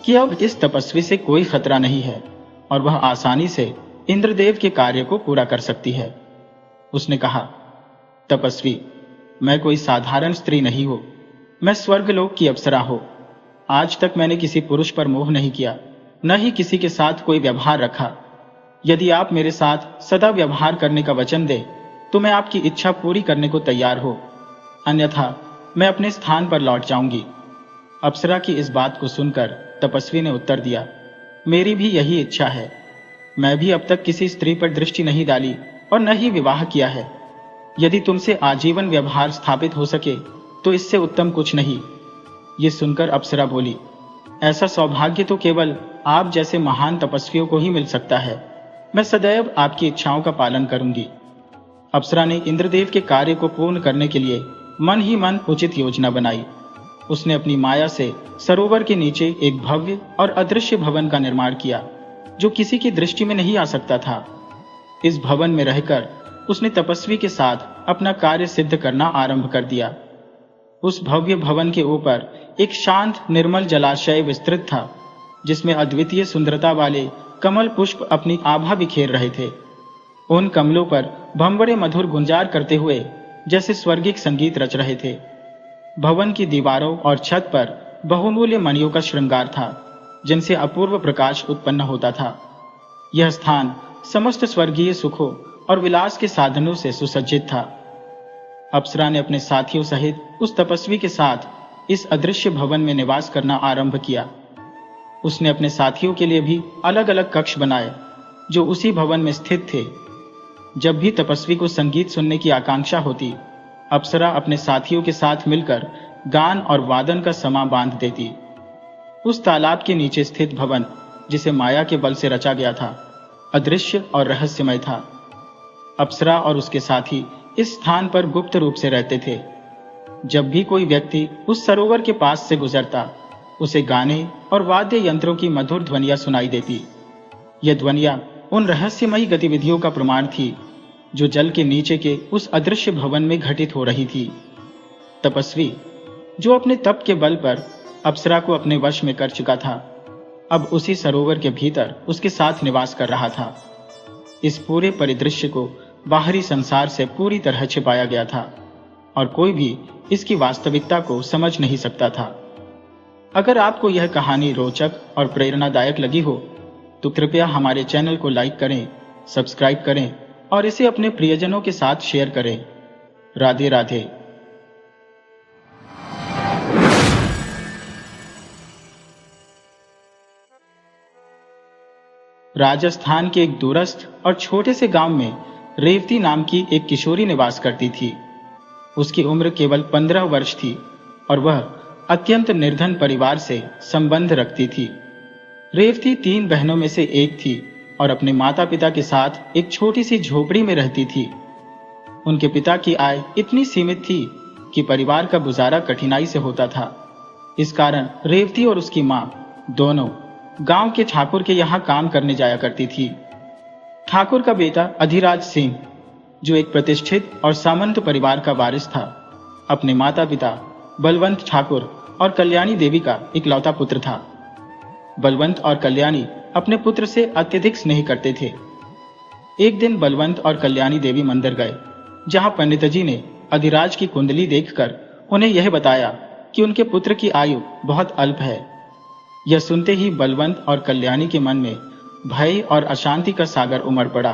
कि अब इस तपस्वी से कोई खतरा नहीं है और वह आसानी से इंद्रदेव के कार्य को पूरा कर सकती है। उसने कहा, तपस्वी, मैं कोई साधारण स्त्री नहीं हूं, मैं स्वर्गलोक की अप्सरा हूं। आज तक मैंने किसी पुरुष पर मोह नहीं किया, न ही किसी के साथ कोई व्यवहार रखा। यदि आप मेरे साथ सदा व्यवहार करने का वचन दे तो मैं आपकी इच्छा पूरी करने को तैयार हूं, अन्यथा मैं अपने स्थान पर लौट जाऊंगी। अप्सरा की इस बात को सुनकर तपस्वी ने उत्तर दिया, मेरी भी यही इच्छा है। मैं भी अब तक किसी स्त्री पर दृष्टि नहीं डाली और न ही विवाह किया है। यदि तुमसे आजीवन व्यवहार स्थापित हो सके तो इससे उत्तम कुछ नहीं। ये सुनकर अप्सरा बोली, ऐसा सौभाग्य तो केवल आप जैसे महान तपस्वियों को ही मिल सकता है। मैं सदैव आपकी इच्छाओं का पालन करूंगी। अप्सरा ने इंद्रदेव के कार्य को पूर्ण करने के लिए मन ही मन उचित योजना बनाई। उसने अपनी माया से सरोवर के नीचे एक भव्य और अदृश्य भवन का निर्माण किया जो किसी की दृष्टि में नहीं आ सकता था। इस भवन में रहकर उसने तपस्वी के साथ अपना कार्य सिद्ध करना आरंभ कर दिया। उस भव्य भवन के ऊपर एक शांत निर्मल जलाशय विस्तृत था जिसमें अद्वितीय सुंदरता वाले कमल पुष्प अपनी आभा बिखेर रहे थे। उन कमलों पर भंवरे मधुर गुंजार करते हुए जैसे स्वर्गिक संगीत रच रहे थे। भवन की दीवारों और छत पर बहुमूल्य मणियों का श्रृंगार था जिनसे अपूर्व प्रकाश उत्पन्न होता था। यह स्थान समस्त स्वर्गीय सुखों और विलास के साधनों से सुसज्जित था। अप्सरा ने अपने साथियों सहित उस तपस्वी के साथ इस अदृश्य भवन में निवास करना आरंभ किया। उसने अपने साथियों के लिए भी अलग अलग कक्ष बनाए जो उसी भवन में स्थित थे। जब भी तपस्वी को संगीत सुनने की आकांक्षा होती, अप्सरा अपने साथियों के साथ मिलकर गान और वादन का समा बांध देती। उस तालाब के नीचे स्थित भवन, जिसे माया के बल से रचा गया था, अदृश्य और रहस्यमय था। अप्सरा और उसके साथी इस स्थान पर गुप्त रूप से रहते थे। जब भी कोई व्यक्ति उस सरोवर के पास से गुजरता, उसे गाने और वाद्य यंत्रों की मधुर ध्वनियां सुनाई देती। ये ध्वनियां उन रहस्यमयी गतिविधियों का प्रमाण थी जो जल के नीचे के उस अदृश्य भवन में घटित हो रही थी। तपस्वी, जो अपने तप के बल पर अप्सरा को अपने वश में कर चुका था, अब उसी सरोवर के भीतर उसके साथ निवास कर रहा था। इस पूरे परिदृश्य को बाहरी संसार से पूरी तरह छिपाया गया था और कोई भी इसकी वास्तविकता को समझ नहीं सकता था। अगर आपको यह कहानी रोचक और प्रेरणादायक लगी हो तो कृपया हमारे चैनल को लाइक करें, सब्सक्राइब करें और इसे अपने प्रियजनों के साथ शेयर करें। राधे राधे। राजस्थान के एक दूरस्थ और छोटे से गांव में रेवती नाम की एक किशोरी निवास करती थी। उसकी उम्र केवल 15 वर्ष थी और वह अत्यंत निर्धन परिवार से संबंध रखती थी। रेवती 3 बहनों में से एक थी और अपने माता पिता के साथ एक छोटी सी झोपड़ी में रहती थी। उनके पिता की आय इतनी सीमित थी कि परिवार का गुजारा कठिनाई से होता था। इस कारण रेवती और उसकी मां दोनों गांव के ठाकुर के यहाँ काम करने जाया करती थी। ठाकुर का बेटा अधिराज सिंह, जो एक प्रतिष्ठित और सामंत परिवार का वारिस था, अपने माता पिता बलवंत ठाकुर और कल्याणी देवी का इकलौता पुत्र था। बलवंत और कल्याणी अपने पुत्र से अत्यधिक स्नेह करते थे। एक दिन बलवंत और कल्याणी देवी मंदिर गए, जहां पंडित जी ने अधिराज की कुंडली देखकर उन्हें यह बताया कि उनके पुत्र की आयु बहुत अल्प है। यह सुनते ही बलवंत और कल्याणी के मन में भय और अशांति का सागर उमड़ पड़ा,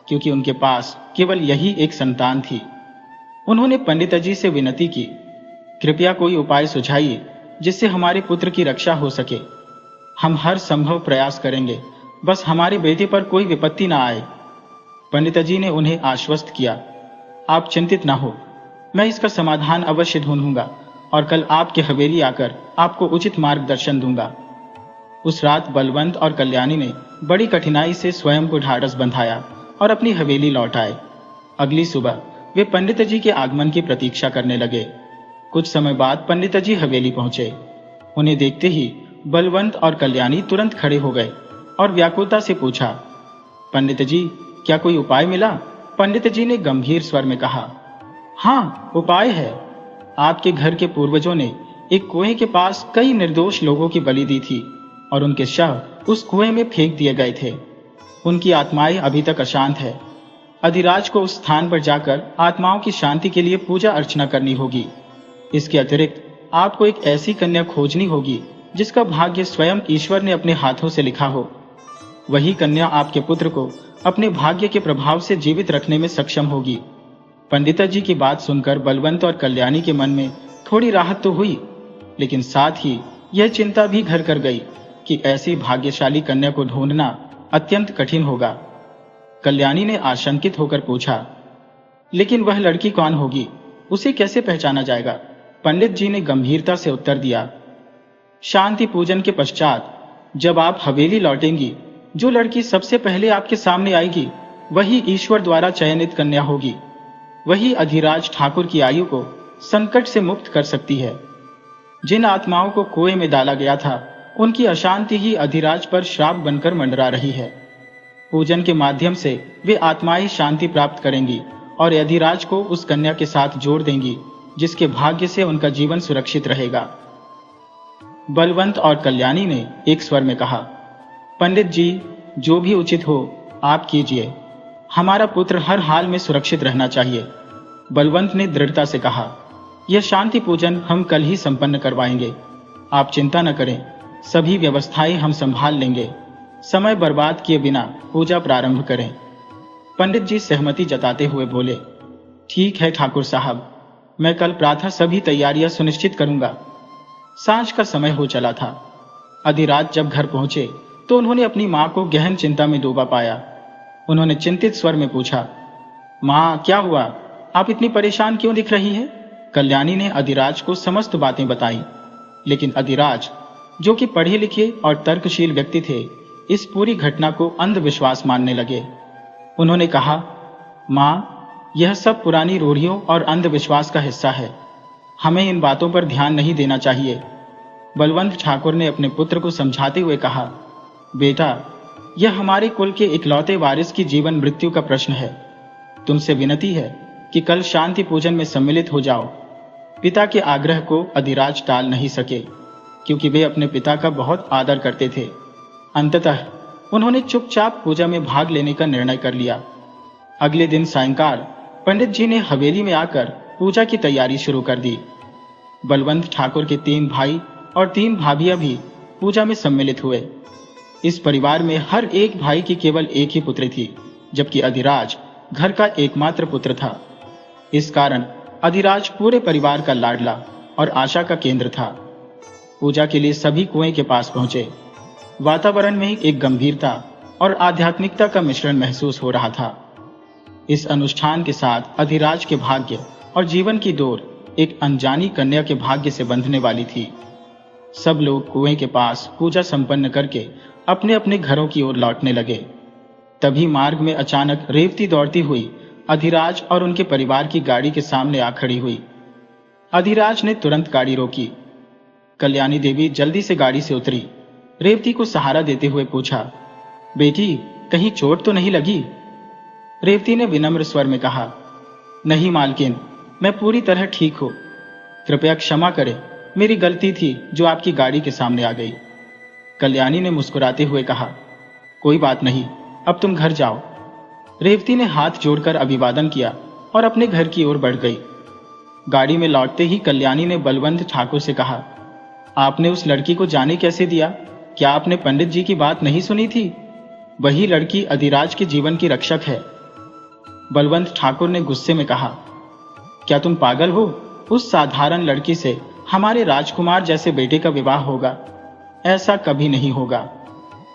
क्योंकि उनके पास केवल यही एक संतान थी। उन्होंने पंडित जी से विनती की, कृपया कोई उपाय सुझाइए जिससे हमारे पुत्र की रक्षा हो सके। हम हर संभव प्रयास करेंगे, बस हमारे बेटे पर कोई विपत्ति ना आए। पंडित जी ने उन्हें आश्वस्त किया, आप चिंतित ना हो, मैं इसका समाधान अवश्य ढूंढूंगा और कल आपके हवेली आकर आपको उचित मार्गदर्शन दूंगा। उस रात बलवंत और कल्याणी ने बड़ी कठिनाई से स्वयं को ढाढ़स बंधाया और अपनी हवेली लौट आए। अगली सुबह वे पंडित जी के आगमन की प्रतीक्षा करने लगे। कुछ समय बाद पंडित जी हवेली पहुंचे। उन्हें देखते ही बलवंत और कल्याणी तुरंत खड़े हो गए और व्याकुलता से पूछा, पंडित जी, क्या कोई उपाय मिला? पंडित जी ने गंभीर स्वर में कहा, हाँ, उपाय है। आपके घर के पूर्वजों ने एक कुएं के पास कई निर्दोष लोगों की बलि दी थी और उनके शव उस कुएं में फेंक दिए गए थे। उनकी आत्माएं अभी तक अशांत है। अधिराज को उस स्थान पर जाकर आत्माओं की शांति के लिए पूजा अर्चना करनी होगी। इसके अतिरिक्त आपको एक ऐसी कन्या खोजनी होगी जिसका भाग्य स्वयं ईश्वर ने अपने हाथों से लिखा हो। वही कन्या आपके पुत्र को अपने भाग्य के प्रभाव से जीवित रखने में सक्षम होगी। पंडित जी की बात सुनकर बलवंत और कल्याणी के मन में थोड़ी राहत तो हुई, लेकिन साथ ही यह चिंता भी घर कर गई कि ऐसी भाग्यशाली कन्या को ढूंढना अत्यंत कठिन होगा। कल्याणी ने आशंकित होकर पूछा, लेकिन वह लड़की कौन होगी? उसे कैसे पहचाना जाएगा? पंडित जी ने गंभीरता से उत्तर दिया, शांति पूजन के पश्चात जब आप हवेली लौटेंगी, जो लड़की सबसे पहले आपके सामने आएगी वही ईश्वर द्वारा चयनित कन्या होगी। वही अधिराज ठाकुर की आयु को संकट से मुक्त कर सकती है। जिन आत्माओं को कुएं में डाला गया था, उनकी अशांति ही अधिराज पर श्राप बनकर मंडरा रही है। पूजन के माध्यम से वे आत्माएं शांति प्राप्त करेंगी और अधिराज को उस कन्या के साथ जोड़ देंगी, जिसके भाग्य से उनका जीवन सुरक्षित रहेगा। बलवंत और कल्याणी ने एक स्वर में कहा, पंडित जी, जो भी उचित हो आप कीजिए। हमारा पुत्र हर हाल में सुरक्षित रहना चाहिए। बलवंत ने दृढ़ता से कहा, यह शांति पूजन हम कल ही संपन्न करवाएंगे। आप चिंता न करें, सभी व्यवस्थाएं हम संभाल लेंगे। समय बर्बाद किए बिना पूजा प्रारंभ करें। पंडित जी सहमति जताते हुए बोले, ठीक है ठाकुर साहब, मैं कल प्रातः सभी तैयारियां सुनिश्चित करूंगा। सांझ का समय हो चला था। अधिराज जब घर पहुंचे तो उन्होंने अपनी मां को गहन चिंता में डूबा पाया। उन्होंने चिंतित स्वर में पूछा, मां, क्या हुआ? आप इतनी परेशान क्यों दिख रही हैं? कल्याणी ने अधिराज को समस्त बातें बताई, लेकिन अधिराज, जो कि पढ़े लिखे और तर्कशील व्यक्ति थे, इस पूरी घटना को अंधविश्वास मानने लगे। उन्होंने कहा, मां, यह सब पुरानी रूढ़ियों और अंधविश्वास का हिस्सा है। हमें इन बातों पर ध्यान नहीं देना चाहिए। बलवंत ठाकुर ने अपने पुत्र को समझाते हुए कहा, बेटा, यह हमारे कुल के इकलौते वारिस की जीवन मृत्यु का प्रश्न है। तुमसे विनती है कि कल शांति पूजन में सम्मिलित हो जाओ। पिता के आग्रह को अधिराज टाल नहीं सके, क्योंकि वे अपने पिता का बहुत आदर करते थे। अंततः उन्होंने चुपचाप पूजा में भाग लेने का निर्णय कर लिया। अगले दिन सायंकाल पंडित जी ने हवेली में आकर पूजा की तैयारी शुरू कर दी। बलवंत ठाकुर के 3 भाई और 3 भाभियां भी पूजा में सम्मिलित हुए। इस परिवार में हर एक भाई की केवल एक ही पुत्री थी, जबकि अधिराज घर का एकमात्र पुत्र था। इस कारण अधिराज पूरे परिवार का लाडला और आशा का केंद्र था। पूजा के लिए सभी कुएं के पास पहुंचे। वातावरण में एक गंभीरता और आध्यात्मिकता का मिश्रण महसूस हो रहा था। इस अनुष्ठान के साथ अधिराज के भाग्य और जीवन की डोर एक अनजानी कन्या के भाग्य से बंधने वाली थी। सब लोग कुएं के पास पूजा संपन्न करके अपने अपने घरों की ओर लौटने लगे। तभी मार्ग में अचानक रेवती दौड़ती हुई अधिराज और उनके परिवार की गाड़ी के सामने आ खड़ी हुई। अधिराज ने तुरंत गाड़ी रोकी। कल्याणी देवी जल्दी से गाड़ी से उतरी। रेवती को सहारा देते हुए पूछा, बेटी, कहीं चोट तो नहीं लगी? रेवती ने विनम्र स्वर में कहा, नहीं मालकिन, मैं पूरी तरह ठीक हूं। कृपया क्षमा करें, मेरी गलती थी जो आपकी गाड़ी के सामने आ गई। कल्याणी ने मुस्कुराते हुए कहा, कोई बात नहीं, अब तुम घर जाओ। रेवती ने हाथ जोड़कर अभिवादन किया और अपने घर की ओर बढ़ गई। गाड़ी में लौटते ही कल्याणी ने बलवंत ठाकुर से कहा, आपने उस लड़की को जाने कैसे दिया? क्या आपने पंडित जी की बात नहीं सुनी थी? वही लड़की अधिराज के जीवन की रक्षक है। बलवंत ठाकुर ने गुस्से में कहा, क्या तुम पागल हो? उस साधारण लड़की से हमारे राजकुमार जैसे बेटे का विवाह होगा? ऐसा कभी नहीं होगा।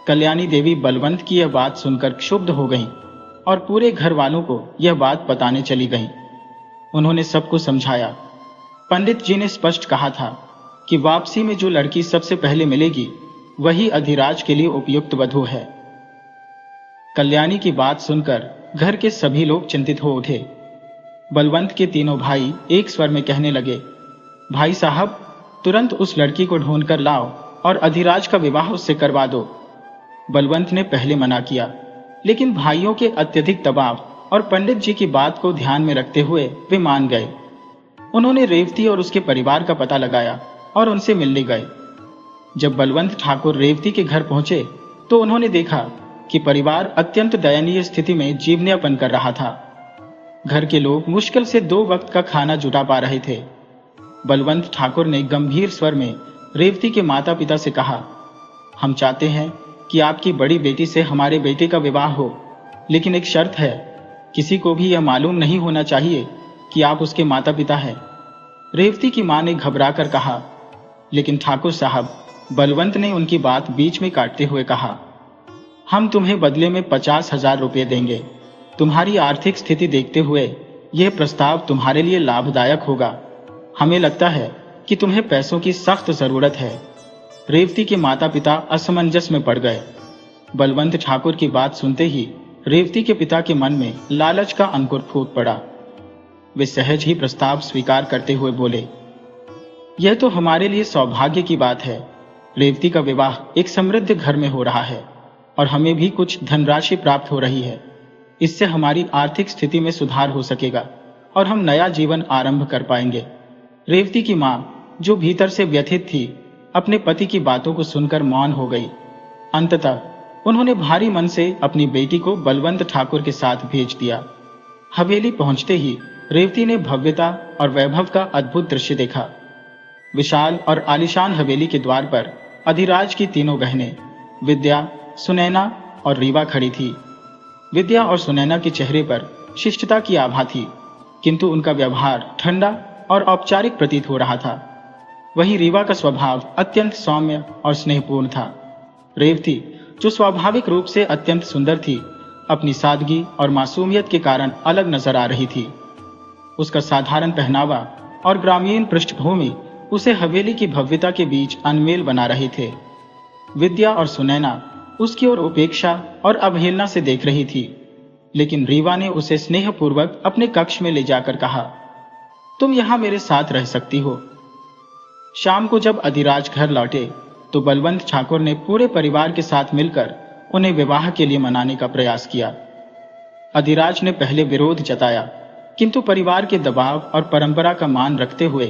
कल्याणी देवी बलवंत की यह बात सुनकर क्षुब्ध हो गईं और पूरे घर वालों को यह बात बताने चली गईं। उन्होंने सबको समझाया। पंडित जी ने स्पष्ट कहा था कि वापसी में जो लड़की सबसे पहले मिलेगी वही अधिराज के लिए उपयुक्त वधू है। कल्याणी की बात सुनकर घर के सभी लोग चिंतित हो उठे। बलवंत के तीनों भाई एक स्वर में कहने लगे, भाई साहब, तुरंत उस लड़की को ढूंढ कर लाओ और अधिराज का विवाह उससे करवा दो। बलवंत ने पहले मना किया, लेकिन भाइयों के अत्यधिक दबाव और पंडित जी की बात को ध्यान में रखते हुए वे मान गए। उन्होंने रेवती और उसके परिवार का पता लगाया और उनसे मिलने गए। जब बलवंत ठाकुर रेवती के घर पहुंचे तो उन्होंने देखा कि परिवार अत्यंत दयनीय स्थिति में जीवनयापन कर रहा था। घर के लोग मुश्किल से 2 वक्त का खाना जुटा पा रहे थे। बलवंत ठाकुर ने गंभीर स्वर में रेवती के माता पिता से कहा, हम चाहते हैं कि आपकी बड़ी बेटी से हमारे बेटे का विवाह हो, लेकिन एक शर्त है, किसी को भी यह मालूम नहीं होना चाहिए कि आप उसके माता पिता हैं। रेवती की मां ने घबराकर कहा, लेकिन ठाकुर साहब, बलवंत ने उनकी बात बीच में काटते हुए कहा, हम तुम्हें बदले में 50,000 रुपये देंगे। तुम्हारी आर्थिक स्थिति देखते हुए यह प्रस्ताव तुम्हारे लिए लाभदायक होगा। हमें लगता है कि तुम्हें पैसों की सख्त जरूरत है। रेवती के माता पिता असमंजस में पड़ गए। बलवंत ठाकुर की बात सुनते ही रेवती के पिता के मन में लालच का अंकुर फूट पड़ा। वे सहज ही प्रस्ताव स्वीकार करते हुए बोले, यह तो हमारे लिए सौभाग्य की बात है। रेवती का विवाह एक समृद्ध घर में हो रहा है और हमें भी कुछ धनराशि प्राप्त हो रही है। इससे हमारी आर्थिक स्थिति में सुधार हो सकेगा और हम नया जीवन आरंभ कर पाएंगे। रेवती की मां, जो भीतर से व्यथित थी, अपने पति की बातों को सुनकर मौन हो गई। अंततः उन्होंने भारी मन से अपनी बेटी को बलवंत ठाकुर के साथ भेज दिया। हवेली पहुंचते ही रेवती ने भव्यता और वैभव का अद्भुत दृश्य देखा। विशाल और आलीशान हवेली के द्वार पर अधिराज की तीनों बहनें विद्या, सुनैना और रीवा खड़ी थी। विद्या और सुनैना के चेहरे पर शिष्टता की आभा थी, किंतु उनका व्यवहार ठंडा और औपचारिक प्रतीत हो रहा था। वहीं रीवा का स्वभाव अत्यंत सौम्य और स्नेहपूर्ण था। रेवती, जो स्वाभाविक रूप से अत्यंत सुंदर थी, अपनी सादगी और मासूमियत के कारण अलग नजर आ रही थी। उसका साधारण पहनावा और ग्रामीण पृष्ठभूमि उसे हवेली की भव्यता के बीच अनमेल बना रहे थे। विद्या और सुनैना उसकी ओर उपेक्षा और अवहेलना से देख रही थी, लेकिन रीवा ने उसे स्नेहपूर्वक अपने कक्ष में ले जाकर कहा, तुम यहां मेरे साथ रह सकती हो। शाम को जब अधिराज घर लौटे तो बलवंत ठाकुर ने पूरे परिवार के साथ मिलकर उन्हें विवाह के लिए मनाने का प्रयास किया। अधिराज ने पहले विरोध जताया, किंतु परिवार के दबाव और परंपरा का मान रखते हुए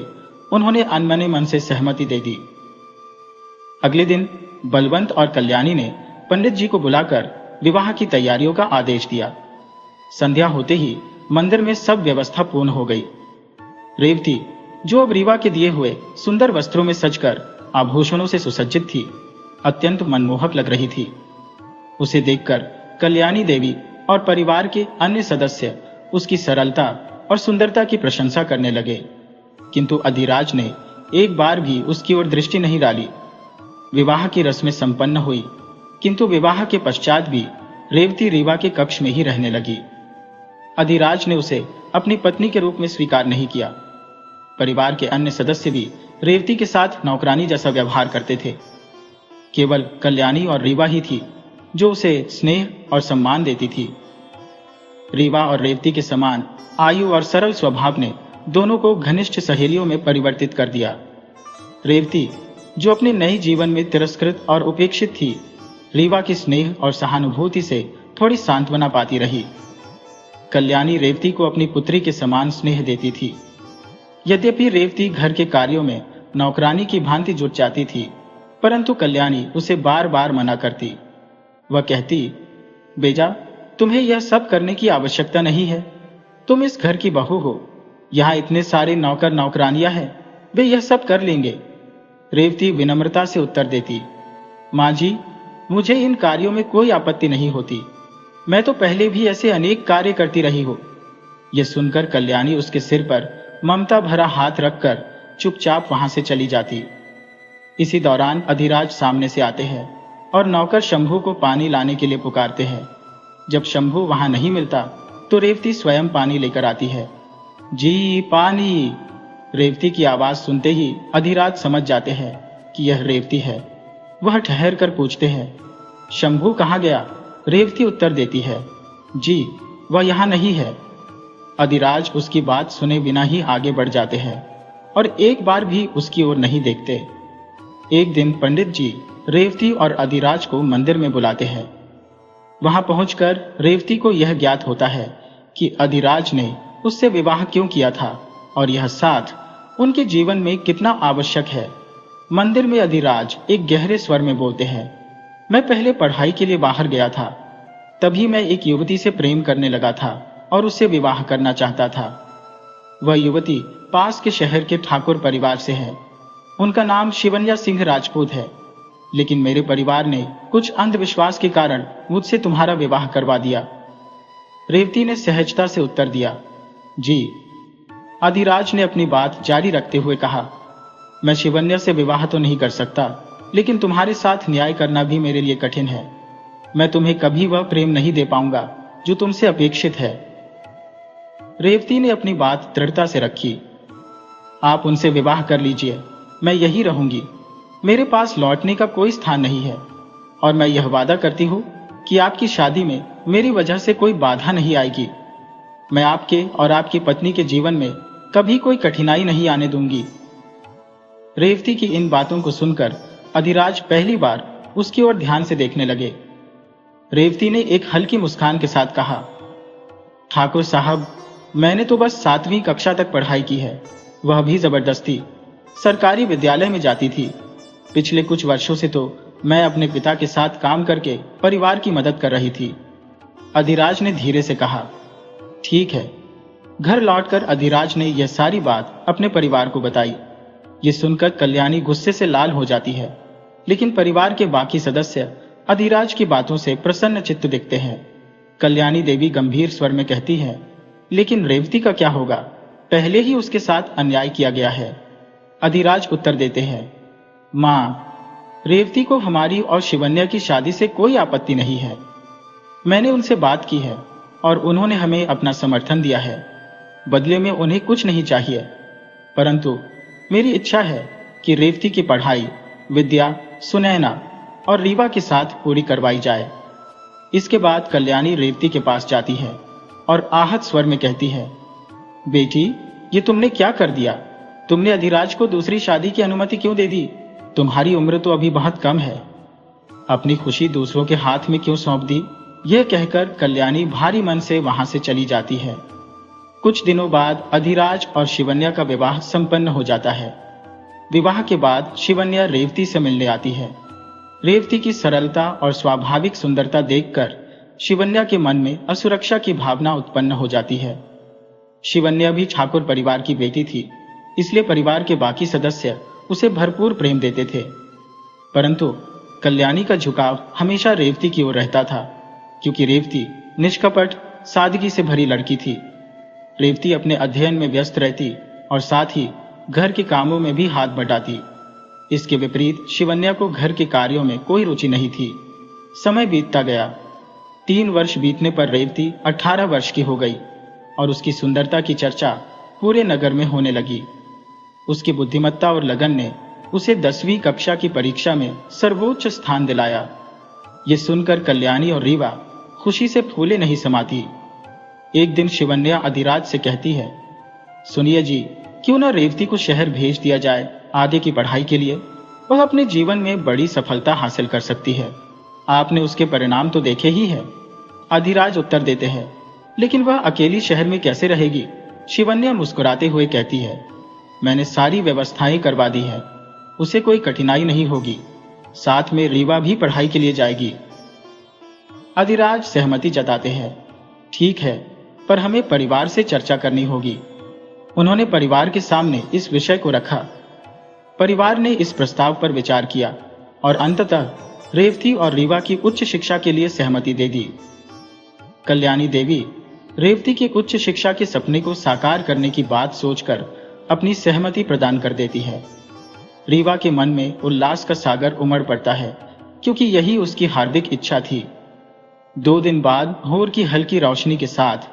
उन्होंने अनमने मन से सहमति दे दी। अगले दिन बलवंत और कल्याणी ने पंडित जी को बुलाकर विवाह की तैयारियों का आदेश दिया। संध्या होते ही मंदिर में सब व्यवस्था पूर्ण हो गई। रेवती, जो अब रीवा के दिए हुए सुंदर वस्त्रों में सजकर आभूषणों से सुसज्जित थी, अत्यंत मनमोहक लग रही थी। उसे देखकर कल्याणी देवी और परिवार के अन्य सदस्य उसकी सरलता और सुंदरता की प्रशंसा करने लगे, किंतु अधिराज ने एक बार भी उसकी ओर दृष्टि नहीं डाली। विवाह की रस्में संपन्न हुई, किंतु विवाह के पश्चात भी रेवती रीवा के कक्ष में ही रहने लगी। अधिराज ने उसे अपनी पत्नी के रूप में स्वीकार नहीं किया। परिवार के अन्य सदस्य भी रेवती के साथ नौकरानी जैसा व्यवहार करते थे। केवल कल्याणी और रीवा ही थी जो उसे स्नेह और सम्मान देती थी। रीवा और रेवती के समान आयु और सरल स्वभाव ने दोनों को घनिष्ठ सहेलियों में परिवर्तित कर दिया। रेवती, जो अपने नए जीवन में तिरस्कृत और उपेक्षित थी, रीवा की स्नेह और सहानुभूति से थोड़ी सांत्वना पाती रही। कल्याणी रेवती को अपनी पुत्री के समान स्नेह देती थी। यद्यपि रेवती घर के कार्यों में नौकरानी की भांति जुट जाती थी, परंतु कल्याणी उसे बार बार मना करती। वह कहती, बेजा, तुम्हें यह सब करने की आवश्यकता नहीं है। तुम इस घर की बहू हो। यहाँ इतने सारे नौकर नौकरानियां हैं, वे यह सब कर लेंगे। रेवती विनम्रता से उत्तर देती, माँ जी, मुझे इन कार्यों में कोई आपत्ति नहीं होती। मैं तो पहले भी ऐसे अनेक कार्य करती रही हूँ। यह सुनकर कल्याणी उसके सिर पर ममता भरा हाथ रखकर चुपचाप वहां से चली जाती। इसी दौरान अधिराज सामने से आते हैं और नौकर शंभू को पानी लाने के लिए पुकारते हैं। जब शंभू वहां नहीं मिलता तो रेवती स्वयं पानी लेकर आती है। जी पानी। रेवती की आवाज सुनते ही अधिराज समझ जाते हैं कि यह रेवती है। वह ठहर कर पूछते हैं, शंभू कहाँ गया? रेवती उत्तर देती है, जी वह यहाँ नहीं है। अधिराज उसकी बात सुने बिना ही आगे बढ़ जाते हैं और एक बार भी उसकी ओर नहीं देखते। एक दिन पंडित जी रेवती और अधिराज को मंदिर में बुलाते हैं। वहां पहुंचकर रेवती को यह ज्ञात होता है कि अधिराज ने उससे विवाह क्यों किया था और यह साथ उनके जीवन में कितना आवश्यक है। मंदिर में अधिराज एक गहरे स्वर में बोलते हैं, मैं पहले पढ़ाई के लिए बाहर गया था। तभी मैं एक युवती से प्रेम करने लगा था और उससे विवाह करना चाहता था। वह युवती पास के शहर के ठाकुर परिवार से है। उनका नाम शिवन्या सिंह राजपूत है। लेकिन मेरे परिवार ने कुछ अंधविश्वास के कारण मुझसे तुम्हारा विवाह करवा दिया। रेवती ने सहजता से उत्तर दिया, जी। अधिराज ने अपनी बात जारी रखते हुए कहा, मैं शिवन्या से विवाह तो नहीं कर सकता, लेकिन तुम्हारे साथ न्याय करना भी मेरे लिए कठिन है। मैं तुम्हें कभी वह प्रेम नहीं दे पाऊंगा जो तुमसे अपेक्षित है। रेवती ने अपनी बात दृढ़ता से रखी, आप उनसे विवाह कर लीजिए, मैं यही रहूंगी। मेरे पास लौटने का कोई स्थान नहीं है और मैं यह वादा करती हूं कि आपकी शादी में मेरी वजह से कोई बाधा नहीं आएगी। मैं आपके और आपकी पत्नी के जीवन में कभी कोई कठिनाई नहीं आने दूंगी। रेवती की इन बातों को सुनकर अधिराज पहली बार उसकी ओर ध्यान से देखने लगे। रेवती ने एक हल्की मुस्कान के साथ कहा, ठाकुर साहब, मैंने तो बस 7वीं कक्षा तक पढ़ाई की है, वह भी जबरदस्ती। सरकारी विद्यालय में जाती थी। पिछले कुछ वर्षों से तो मैं अपने पिता के साथ काम करके परिवार की मदद कर रही थी। अधिराज ने धीरे से कहा, ठीक है। घर लौटकर अधिराज ने यह सारी बात अपने परिवार को बताई। ये सुनकर कल्याणी गुस्से से लाल हो जाती है, लेकिन परिवार के बाकी सदस्य अधिराज की बातों से प्रसन्न चित्त दिखते हैं। कल्याणी देवी गंभीर स्वर में कहती है, लेकिन रेवती का क्या होगा? पहले ही उसके साथ अन्याय किया गया है। अधिराज उत्तर देते हैं, मां, रेवती को हमारी और शिवन्या की शादी से कोई आपत्ति नहीं है। मैंने उनसे बात की है और उन्होंने हमें अपना समर्थन दिया है। बदले में उन्हें कुछ नहीं चाहिए, परंतु मेरी इच्छा है कि रेवती की पढ़ाई विद्या, सुनैना और रीवा के साथ पूरी करवाई जाए। इसके बाद कल्याणी रेवती के पास जाती है और आहत स्वर में कहती है, बेटी, ये तुमने क्या कर दिया? तुमने अधिराज को दूसरी शादी की अनुमति क्यों दे दी? तुम्हारी उम्र तो अभी बहुत कम है। अपनी खुशी दूसरों के हाथ में क्यों सौंप दी? यह कहकर कल्याणी भारी मन से वहां से चली जाती है। कुछ दिनों बाद अधिराज और शिवन्या का विवाह संपन्न हो जाता है। विवाह के बाद शिवन्या रेवती से मिलने आती है। रेवती की सरलता और स्वाभाविक सुंदरता देखकर शिवन्या के मन में असुरक्षा की भावना उत्पन्न हो जाती है। शिवन्या भी ठाकुर परिवार की बेटी थी, इसलिए परिवार के बाकी सदस्य उसे भरपूर प्रेम देते थे। परंतु कल्याणी का झुकाव हमेशा रेवती की ओर रहता था, क्योंकि रेवती निष्कपट, सादगी से भरी लड़की थी। रेवती अपने अध्ययन में व्यस्त रहती और साथ ही घर के कामों में भी हाथ बटाती। इसके विपरीत शिवन्या को घर के कार्यों में कोई रुचि नहीं थी। समय बीतता गया। 3 वर्ष बीतने पर रेवती 18 वर्ष की हो गई और उसकी सुंदरता की चर्चा पूरे नगर में होने लगी। उसकी बुद्धिमत्ता और लगन ने उसे 10वीं कक्षा की परीक्षा में सर्वोच्च स्थान दिलाया। ये सुनकर कल्याणी और रीवा खुशी से फूले नहीं समाती। एक दिन शिवन्या अधिराज से कहती है, सुनिए जी, क्यों ना रेवती को शहर भेज दिया जाए आगे की पढ़ाई के लिए। वह अपने जीवन में बड़ी सफलता हासिल कर सकती है। आपने उसके परिणाम तो देखे ही है। अधिराज उत्तर देते हैं, लेकिन वह अकेली शहर में कैसे रहेगी? शिवन्या मुस्कुराते हुए कहती है, मैंने सारी व्यवस्थाएं करवा दी है, उसे कोई कठिनाई नहीं होगी। साथ में रीवा भी पढ़ाई के लिए जाएगी। अधिराज सहमति जताते हैं। ठीक है, पर हमें परिवार से चर्चा करनी होगी। उन्होंने परिवार के सामने इस विषय को रखा। परिवार ने इस प्रस्ताव पर विचार किया और अंततः रेवती और रीवा की उच्च शिक्षा के लिए सहमति दे दी। कल्याणी देवी रेवती के उच्च शिक्षा के सपने को साकार करने की बात सोचकर अपनी सहमति प्रदान कर देती है। रीवा के मन में उल्लास का सागर उमड़ पड़ता है, क्योंकि यही उसकी हार्दिक इच्छा थी। 2 दिन बाद भोर की हल्की रोशनी के साथ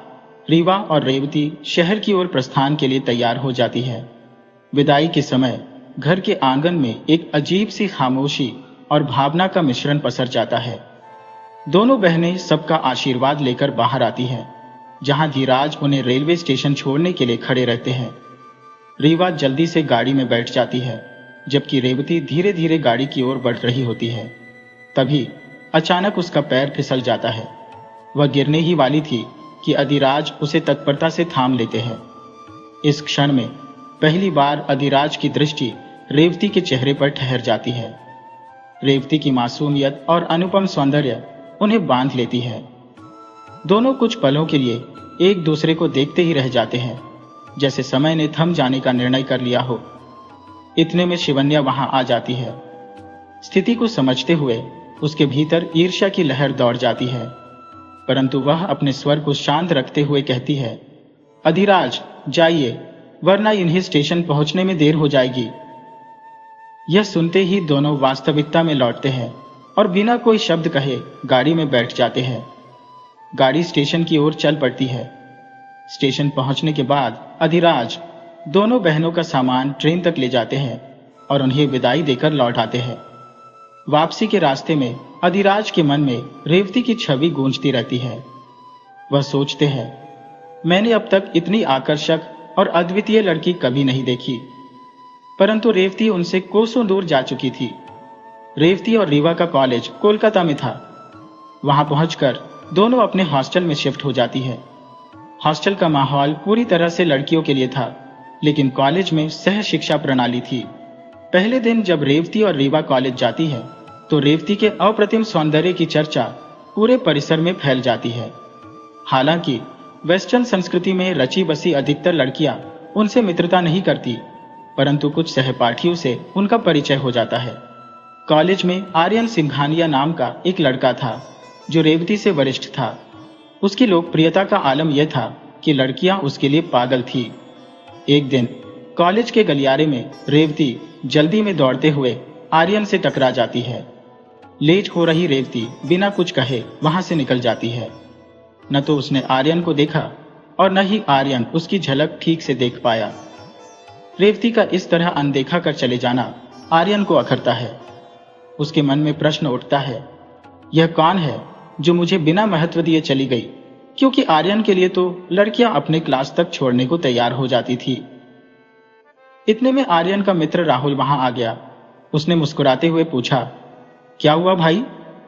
रीवा और रेवती शहर की ओर प्रस्थान के लिए तैयार हो जाती है। विदाई के समय घर के आंगन में एक अजीब सी खामोशी और भावना का मिश्रण पसर जाता है। दोनों बहनें सबका आशीर्वाद लेकर बाहर आती हैं, जहां धीराज उन्हें रेलवे स्टेशन छोड़ने के लिए खड़े रहते हैं। रीवा जल्दी से गाड़ी में बैठ जाती है, जबकि रेवती धीरे धीरे गाड़ी की ओर बढ़ रही होती है। तभी अचानक उसका पैर फिसल जाता है। वह गिरने ही वाली थी कि अधिराज उसे तत्परता से थाम लेते हैं। इस क्षण में पहली बार अधिराज की दृष्टि रेवती के चेहरे पर ठहर जाती है। रेवती की मासूमियत और अनुपम सौंदर्य उन्हें बांध लेती है। दोनों कुछ पलों के लिए एक दूसरे को देखते ही रह जाते हैं, जैसे समय ने थम जाने का निर्णय कर लिया हो। इतने में शिवन्या वहां आ जाती है। स्थिति को समझते हुए उसके भीतर ईर्ष्या की लहर दौड़ जाती है, परंतु वह अपने स्वर को शांत रखते हुए कहती है, अधिराज जाइए, वरना इन्हें स्टेशन पहुंचने में देर हो जाएगी। यह सुनते ही दोनों वास्तविकता में लौटते हैं और बिना कोई शब्द कहे गाड़ी में बैठ जाते हैं। गाड़ी स्टेशन की ओर चल पड़ती है। स्टेशन पहुंचने के बाद अधिराज दोनों बहनों का सामान ट्रेन तक ले जाते हैं और उन्हें विदाई देकर लौट आते हैं। वापसी के रास्ते में अधिराज के मन में रेवती की छवि गूंजती रहती है। वह सोचते हैं, मैंने अब तक इतनी आकर्षक और अद्वितीय लड़की कभी नहीं देखी, परंतु रेवती उनसे कोसों दूर जा चुकी थी। रेवती और रीवा का कॉलेज कोलकाता में था। वहां पहुंचकर दोनों अपने हॉस्टल में शिफ्ट हो जाती है। हॉस्टल का माहौल पूरी तरह से लड़कियों के लिए था, लेकिन कॉलेज में सह शिक्षा प्रणाली थी। पहले दिन जब रेवती और रीवा कॉलेज जाती है, तो रेवती के अप्रतिम सौंदर्य की चर्चा पूरे परिसर में फैल जाती है। हालांकि वेस्टर्न संस्कृति में रची बसी अधिकतर लड़कियां उनसे मित्रता नहीं करती, परंतु कुछ सहपाठियों से उनका परिचय हो जाता है। कॉलेज में आर्यन सिंघानिया नाम का एक लड़का था, जो रेवती से वरिष्ठ था। उसकी लोकप्रियता का आलम यह था कि लड़कियां उसके लिए पागल थी। एक दिन कॉलेज के गलियारे में रेवती जल्दी में दौड़ते हुए आर्यन से टकरा जाती है। लेट हो रही रेवती बिना कुछ कहे वहां से निकल जाती है। न तो उसने आर्यन को देखा और न ही आर्यन उसकी झलक ठीक से देख पाया। रेवती का इस तरह अनदेखा कर चले जाना आर्यन को अखरता है। उसके मन में प्रश्न उठता है, यह कौन है जो मुझे बिना महत्व दिए चली गई, क्योंकि आर्यन के लिए तो लड़कियां अपने क्लास तक छोड़ने को तैयार हो जाती थी। इतने में आर्यन का मित्र राहुल वहां आ गया। उसने मुस्कुराते हुए पूछा, क्या हुआ भाई,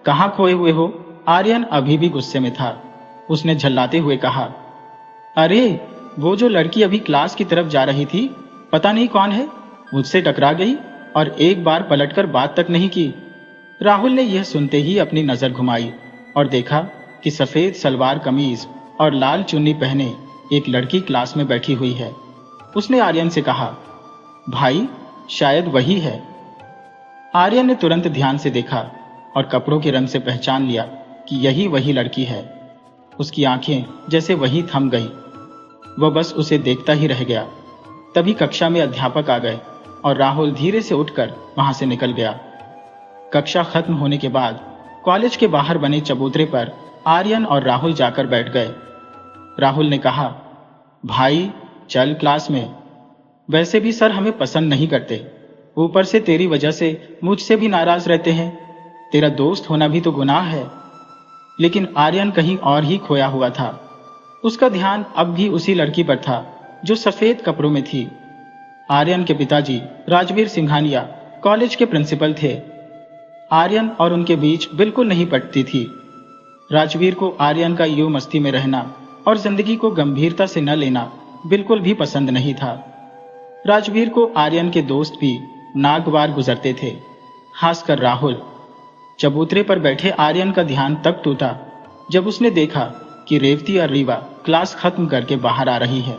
कहां खोए हुए हो? आर्यन अभी भी गुस्से में था। उसने झल्लाते हुए कहा, अरे वो जो लड़की अभी क्लास की तरफ जा रही थी, पता नहीं कौन है, मुझसे टकरा गई और एक बार पलटकर बात तक नहीं की। राहुल ने यह सुनते ही अपनी नजर घुमाई और देखा कि सफेद सलवार कमीज और लाल चुन्नी पहने एक लड़की क्लास में बैठी हुई है। उसने आर्यन से कहा, भाई शायद वही है। आर्यन ने तुरंत ध्यान से देखा और कपड़ों के रंग से पहचान लिया कि यही वही लड़की है। उसकी आंखें जैसे वहीं थम गई। वह बस उसे देखता ही रह गया। तभी कक्षा में अध्यापक आ गए और राहुल धीरे से उठकर वहां से निकल गया। कक्षा खत्म होने के बाद कॉलेज के बाहर बने चबूतरे पर आर्यन और राहुल जाकर बैठ गए। राहुल ने कहा, भाई चल क्लास में। वैसे भी सर हमें पसंद नहीं करते, ऊपर से तेरी वजह से मुझसे भी नाराज रहते हैं। तेरा दोस्त होना भी तो गुनाह है। लेकिन आर्यन कहीं और ही खोया हुआ था। उसका ध्यान अब भी उसी लड़की पर था जो सफेद कपड़ों में थी। आर्यन के पिताजी राजवीर सिंघानिया कॉलेज के प्रिंसिपल थे। आर्यन और उनके बीच बिल्कुल नहीं पटती थी। राजवीर को आर्यन का यूं मस्ती में रहना और जिंदगी को गंभीरता से न लेना बिल्कुल भी पसंद नहीं था। राजवीर को आर्यन के दोस्त भी नागवार गुजरते थे, खासकर राहुल। चबूतरे पर बैठे आर्यन का ध्यान तब टूटा जब उसने देखा कि रेवती और रीवा क्लास खत्म करके बाहर आ रही है।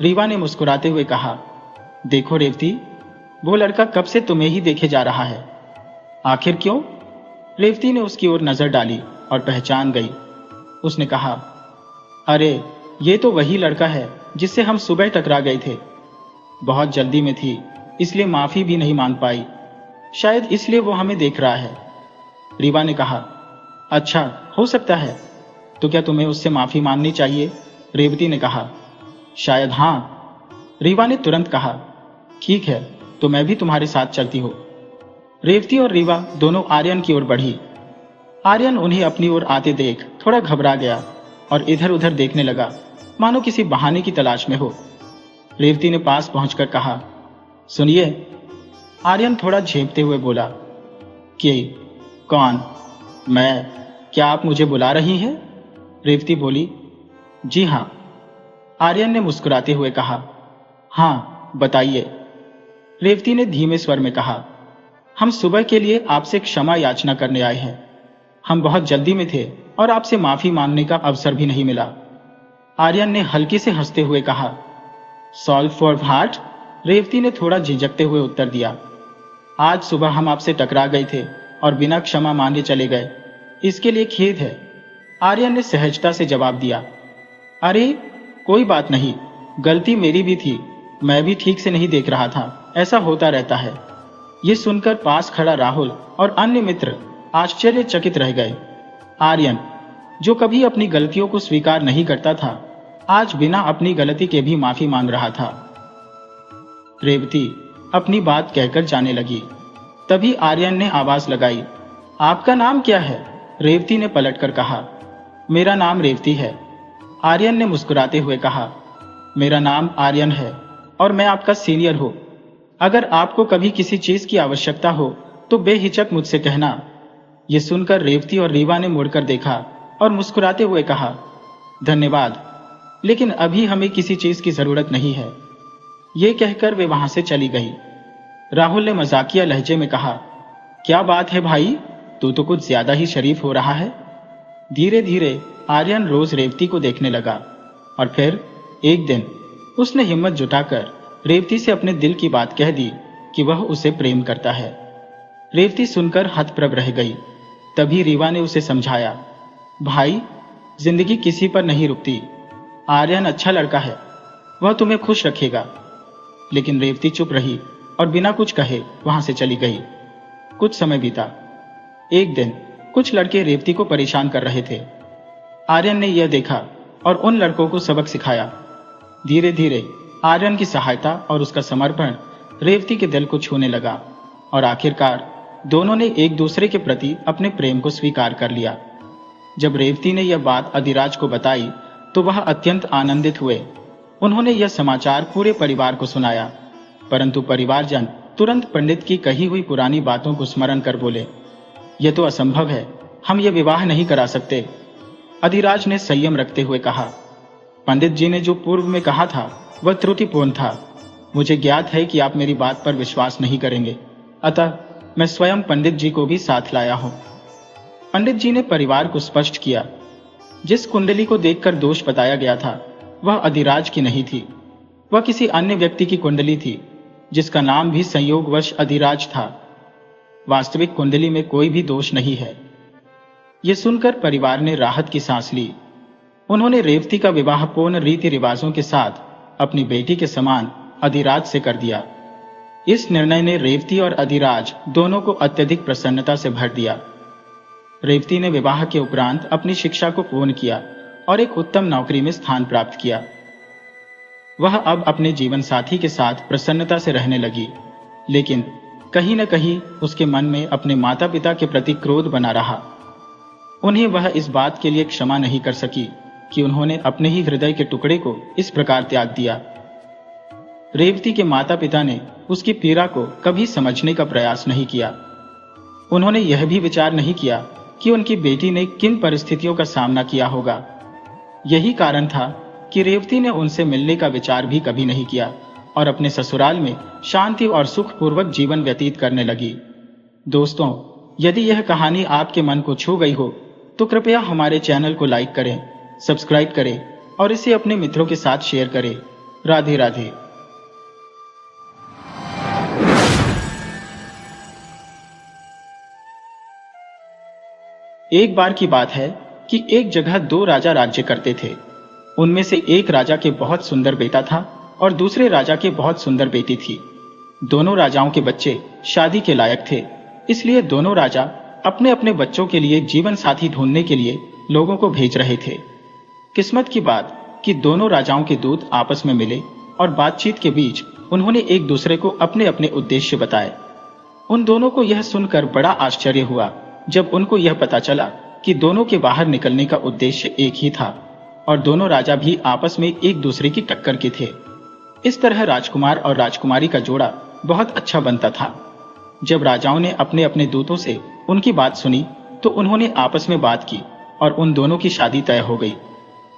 रीवा ने मुस्कुराते हुए कहा, देखो रेवती, वो लड़का कब से तुम्हें ही देखे जा रहा है। आखिर क्यों? रेवती ने उसकी ओर नजर डाली और पहचान गई। उसने कहा, अरे ये तो वही लड़का है जिससे हम सुबह टकरा गए थे। बहुत जल्दी में थी, इसलिए माफी भी नहीं मांग पाई। शायद इसलिए वो हमें देख रहा है। रीवा ने कहा, अच्छा हो सकता है, तो क्या तुम्हें उससे माफी मांगनी चाहिए? रेवती ने कहा, शायद हाँ। रीवा ने तुरंत कहा, ठीक है, तो मैं भी तुम्हारे साथ चलती हूँ। रेवती और रीवा दोनों आर्यन की ओर बढ़ी। आर्यन उन्हें अपनी ओर आते देख थोड़ा घबरा गया और इधर उधर देखने लगा, मानो किसी बहाने की तलाश में हो। रेवती ने पास पहुंचकर कहा, सुनिए। आर्यन थोड़ा झेपते हुए बोला, कि कौन? मैं? क्या आप मुझे बुला रही हैं? रेवती बोली, जी हाँ। आर्यन ने मुस्कुराते हुए कहा, हाँ बताइए। रेवती ने धीमे स्वर में कहा, हम सुबह के लिए आपसे क्षमा याचना करने आए हैं। हम बहुत जल्दी में थे और आपसे माफी मांगने का अवसर भी नहीं मिला। आर्यन ने हल्के से हंसते हुए कहा, सॉल्व फॉर व्हाट? रेवती ने थोड़ा झिझकते हुए उत्तर दिया, आज सुबह हम आपसे टकरा गए थे और बिना क्षमा मांगे चले गए, इसके लिए खेद है। आर्यन ने सहजता से जवाब दिया, अरे कोई बात नहीं, गलती मेरी भी थी, मैं भी ठीक से नहीं देख रहा था, ऐसा होता रहता है। ये सुनकर पास खड़ा राहुल और अन्य मित्र आश्चर्यचकित रह गए। आर्यन, जो कभी अपनी गलतियों को स्वीकार नहीं करता था, आज बिना अपनी गलती के भी माफी मांग रहा था। रेवती अपनी बात कहकर जाने लगी। तभी आर्यन ने आवाज लगाई, आपका नाम क्या है? रेवती ने पलटकर कहा, मेरा नाम रेवती है। आर्यन ने मुस्कुराते हुए कहा, मेरा नाम आर्यन है और मैं आपका सीनियर हूं। अगर आपको कभी किसी चीज की आवश्यकता हो तो बेहिचक मुझसे कहना। यह सुनकर रेवती और रीवा ने मुड़कर देखा और मुस्कुराते हुए कहा, धन्यवाद, लेकिन अभी हमें किसी चीज की जरूरत नहीं है। ये कहकर वे वहां से चली गई। राहुल ने मजाकिया लहजे में कहा, क्या बात है भाई, तू तो कुछ ज्यादा ही शरीफ हो रहा है। धीरे धीरे आर्यन रोज रेवती को देखने लगा और फिर एक दिन उसने हिम्मत जुटाकर रेवती से अपने दिल की बात कह दी कि वह उसे प्रेम करता है। रेवती सुनकर हतप्रभ रह गई। तभी रीवा ने उसे समझाया, भाई, जिंदगी किसी पर नहीं रुकती। आर्यन अच्छा लड़का है, वह तुम्हें खुश रखेगा। लेकिन रेवती चुप रही और बिना कुछ कहे वहां से चली गई। कुछ समय बीता। एक दिन कुछ लड़के रेवती को परेशान कर रहे थे। आर्यन ने यह देखा और उन लड़कों को सबक सिखाया। धीरे धीरे आर्यन की सहायता और उसका समर्पण रेवती के दिल को छूने लगा और आखिरकार दोनों ने एक दूसरे के प्रति अपने प्रेम को स्वीकार कर लिया। जब रेवती ने यह बात अधिराज को बताई तो वह अत्यंत आनंदित हुए। उन्होंने यह समाचार पूरे परिवार को सुनाया, परंतु परिवारजन तुरंत पंडित की कही हुई पुरानी बातों को स्मरण कर बोले, यह तो असंभव है, हम यह विवाह नहीं करा सकते। अधिराज ने संयम रखते हुए कहा, पंडित जी ने जो पूर्व में कहा था वह त्रुटिपूर्ण था। मुझे ज्ञात है कि आप मेरी बात पर विश्वास नहीं करेंगे, अतः मैं स्वयं पंडित जी को भी साथ लाया हूं। पंडित जी ने परिवार को स्पष्ट किया, जिस कुंडली को देखकर दोष बताया गया था वह अधिराज की नहीं थी, वह किसी अन्य व्यक्ति की कुंडली थी, जिसका नाम भी संयोगवश अधिराज था। वास्तविक कुंडली में कोई भी दोष नहीं है। यह सुनकर परिवार ने राहत की सांस ली। उन्होंने रेवती का विवाह पूर्ण रीति रिवाजों के साथ अपनी बेटी के समान अधिराज से कर दिया। इस निर्णय ने रेवती और अधिराज दोनों को अत्यधिक प्रसन्नता से भर दिया। रेवती ने विवाह के उपरांत अपनी शिक्षा को पूर्ण किया और एक उत्तम नौकरी में स्थान प्राप्त किया। वह अब अपने जीवन साथी के साथ प्रसन्नता से रहने लगी, लेकिन कहीं न कहीं उसके मन में अपने माता पिता के प्रति क्रोध बना रहा। उन्हें वह इस बात के लिए क्षमा नहीं कर सकी कि उन्होंने अपने ही हृदय के टुकड़े को इस प्रकार त्याग दिया। रेवती के माता पिता ने उसकी पीड़ा को कभी समझने का प्रयास नहीं किया। उन्होंने यह भी विचार नहीं किया कि उनकी बेटी ने किन परिस्थितियों का सामना किया होगा। यही कारण था कि रेवती ने उनसे मिलने का विचार भी कभी नहीं किया और अपने ससुराल में शांति और सुखपूर्वक जीवन व्यतीत करने लगी। दोस्तों, यदि यह कहानी आपके मन को छू गई हो तो कृपया हमारे चैनल को लाइक करें, सब्सक्राइब करें और इसे अपने मित्रों के साथ शेयर करें। राधे राधे। एक बार की बात है कि एक जगह दो राजा राज्य करते थे। उनमें से एक राजा के बहुत सुंदर बेटा था और दूसरे राजा के बहुत सुंदर बेटी थी। दोनों राजाओं के बच्चे शादी के लायक थे, इसलिए दोनों राजा अपने अपने बच्चों के लिए जीवन साथी ढूंढने के लिए लोगों को भेज रहे थे। किस्मत की बात कि दोनों राजाओं के दूत आपस में मिले और बातचीत के बीच उन्होंने एक दूसरे को अपने अपने उद्देश्य बताए। उन दोनों को यह सुनकर बड़ा आश्चर्य हुआ जब उनको यह पता चला कि दोनों के बाहर निकलने का उद्देश्य एक ही था और दोनों राजा भी आपस में एक दूसरे की टक्कर के थे। इस तरह राजकुमार और राजकुमारी का जोड़ा बहुत अच्छा बनता था। जब राजाओं ने अपने अपने दूतों से उनकी बात सुनी तो उन्होंने आपस में बात की और उन दोनों की शादी तय हो गई।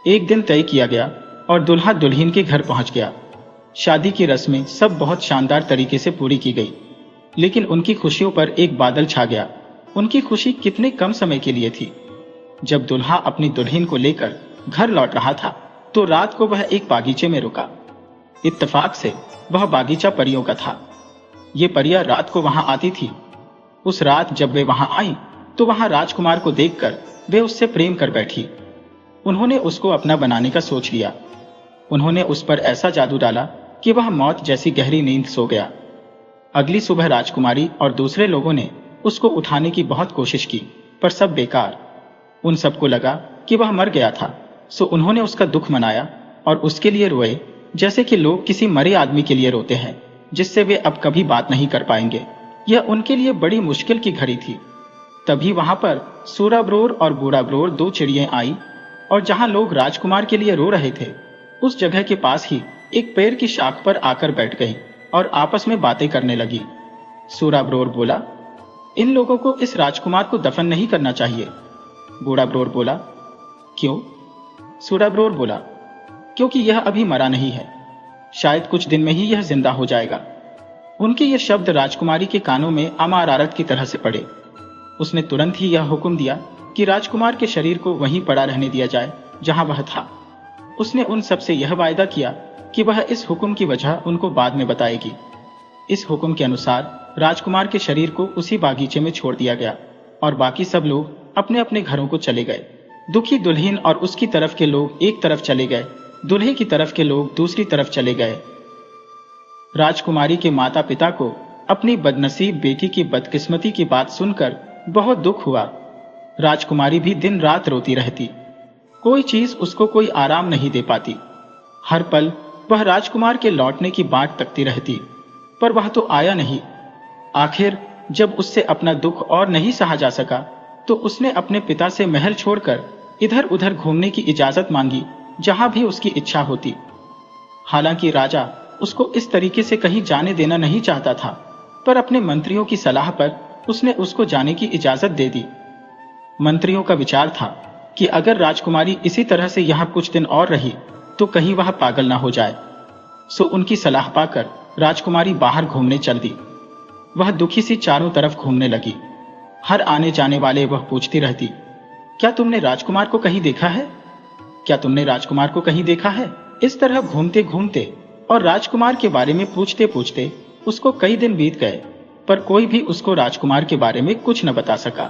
एक दिन तय किया गया और दुल्हा दुल्हन के घर पहुंच गया। शादी की रस्में सब बहुत शानदार तरीके से पूरी की गई, लेकिन उनकी खुशियों पर एक बादल छा गया। उनकी खुशी कितने कम समय के लिए थी। जब दुल्हा अपनी दुल्हन को लेकर घर लौट रहा था तो रात को वह एक बागीचे में रुका। इत्तेफाक से वह बागीचा परियों का था। ये परियां रात को वहां आती थी। उस रात जब वे वहां आई तो वहां राजकुमार को देखकर वे उससे प्रेम कर बैठी। उन्होंने उसको अपना बनाने का सोच लिया। उन्होंने उस पर ऐसा जादू डाला कि वह मौत जैसी गहरी नींद सो गया। अगली सुबह राजकुमारी और दूसरे लोगों ने उसको उठाने की बहुत कोशिश की, पर सब बेकार। उन सबको लगा कि वह मर गया था, सो उन्होंने उसका दुख मनाया और उसके लिए रोए, जैसे कि लोग किसी मरे आदमी के लिए रोते हैं जिससे वे अब कभी बात नहीं कर पाएंगे। यह उनके लिए बड़ी मुश्किल की घड़ी थी। तभी वहां पर सूरा ब्रोर और बूढ़ा ब्रोर दो चिड़ियां आई और जहां लोग राजकुमार के लिए रो रहे थे उस जगह के पास ही एक पेड़ की शाख पर आकर बैठ गई और आपस में बातें करने लगी। सूरा ब्रोर बोला, इन लोगों को इस राजकुमार को दफन नहीं करना चाहिए। बूढ़ा ब्रोर बोला, क्यों? सूरा ब्रोर बोला, क्योंकि यह अभी मरा नहीं है, शायद कुछ दिन में ही यह जिंदा हो जाएगा। उनके ये शब्द राजकुमारी के कानों में अमारारत की तरह से पड़े। उसने तुरंत ही यह हुक्म दिया कि राजकुमार के शरीर को वहीं पड़ा रहने दिया जाए जहां वह था। उसने उन सबसे यह वायदा किया कि वह इस हुक्म की वजह उनको बाद में बताएगी। इस हुक्म के अनुसार राजकुमार के शरीर को उसी बागीचे में छोड़ दिया गया और बाकी सब लोग अपने अपने घरों को चले गए। दुखी दुल्हन और उसकी तरफ के लोग एक तरफ चले गए, दूल्हे की तरफ के लोग दूसरी तरफ चले गए। राजकुमारी के माता पिता को अपनी बदनसीब बेटी की बदकिस्मती की बात सुनकर बहुत दुख हुआ। राजकुमारी भी दिन रात रोती रहती। कोई चीज उसको कोई आराम नहीं दे पाती। हर पल वह राजकुमार के लौटने की बाट तकती रहती, पर वह तो आया नहीं। आखिर जब उससे अपना दुख और नहीं सहा जा सका तो उसने अपने पिता से महल छोड़कर इधर उधर घूमने की इजाजत मांगी जहां भी उसकी इच्छा होती। हालांकि राजा उसको इस तरीके से कहीं जाने देना नहीं चाहता था, पर अपने मंत्रियों की सलाह पर उसने उसको जाने की इजाजत दे दी। मंत्रियों का विचार था कि अगर राजकुमारी इसी तरह से यहां कुछ दिन और रही तो कहीं वह पागल ना हो जाए। सो उनकी सलाह पाकर राजकुमारी बाहर घूमने चल दी। वह दुखी सी चारों तरफ घूमने लगी। हर आने जाने वाले वह पूछती रहती, क्या तुमने राजकुमार को कहीं देखा है? क्या तुमने राजकुमार को कहीं देखा है? इस तरह घूमते घूमते और राजकुमार के बारे में पूछते पूछते उसको कई दिन बीत गए, पर कोई भी उसको राजकुमार के बारे में कुछ न बता सका।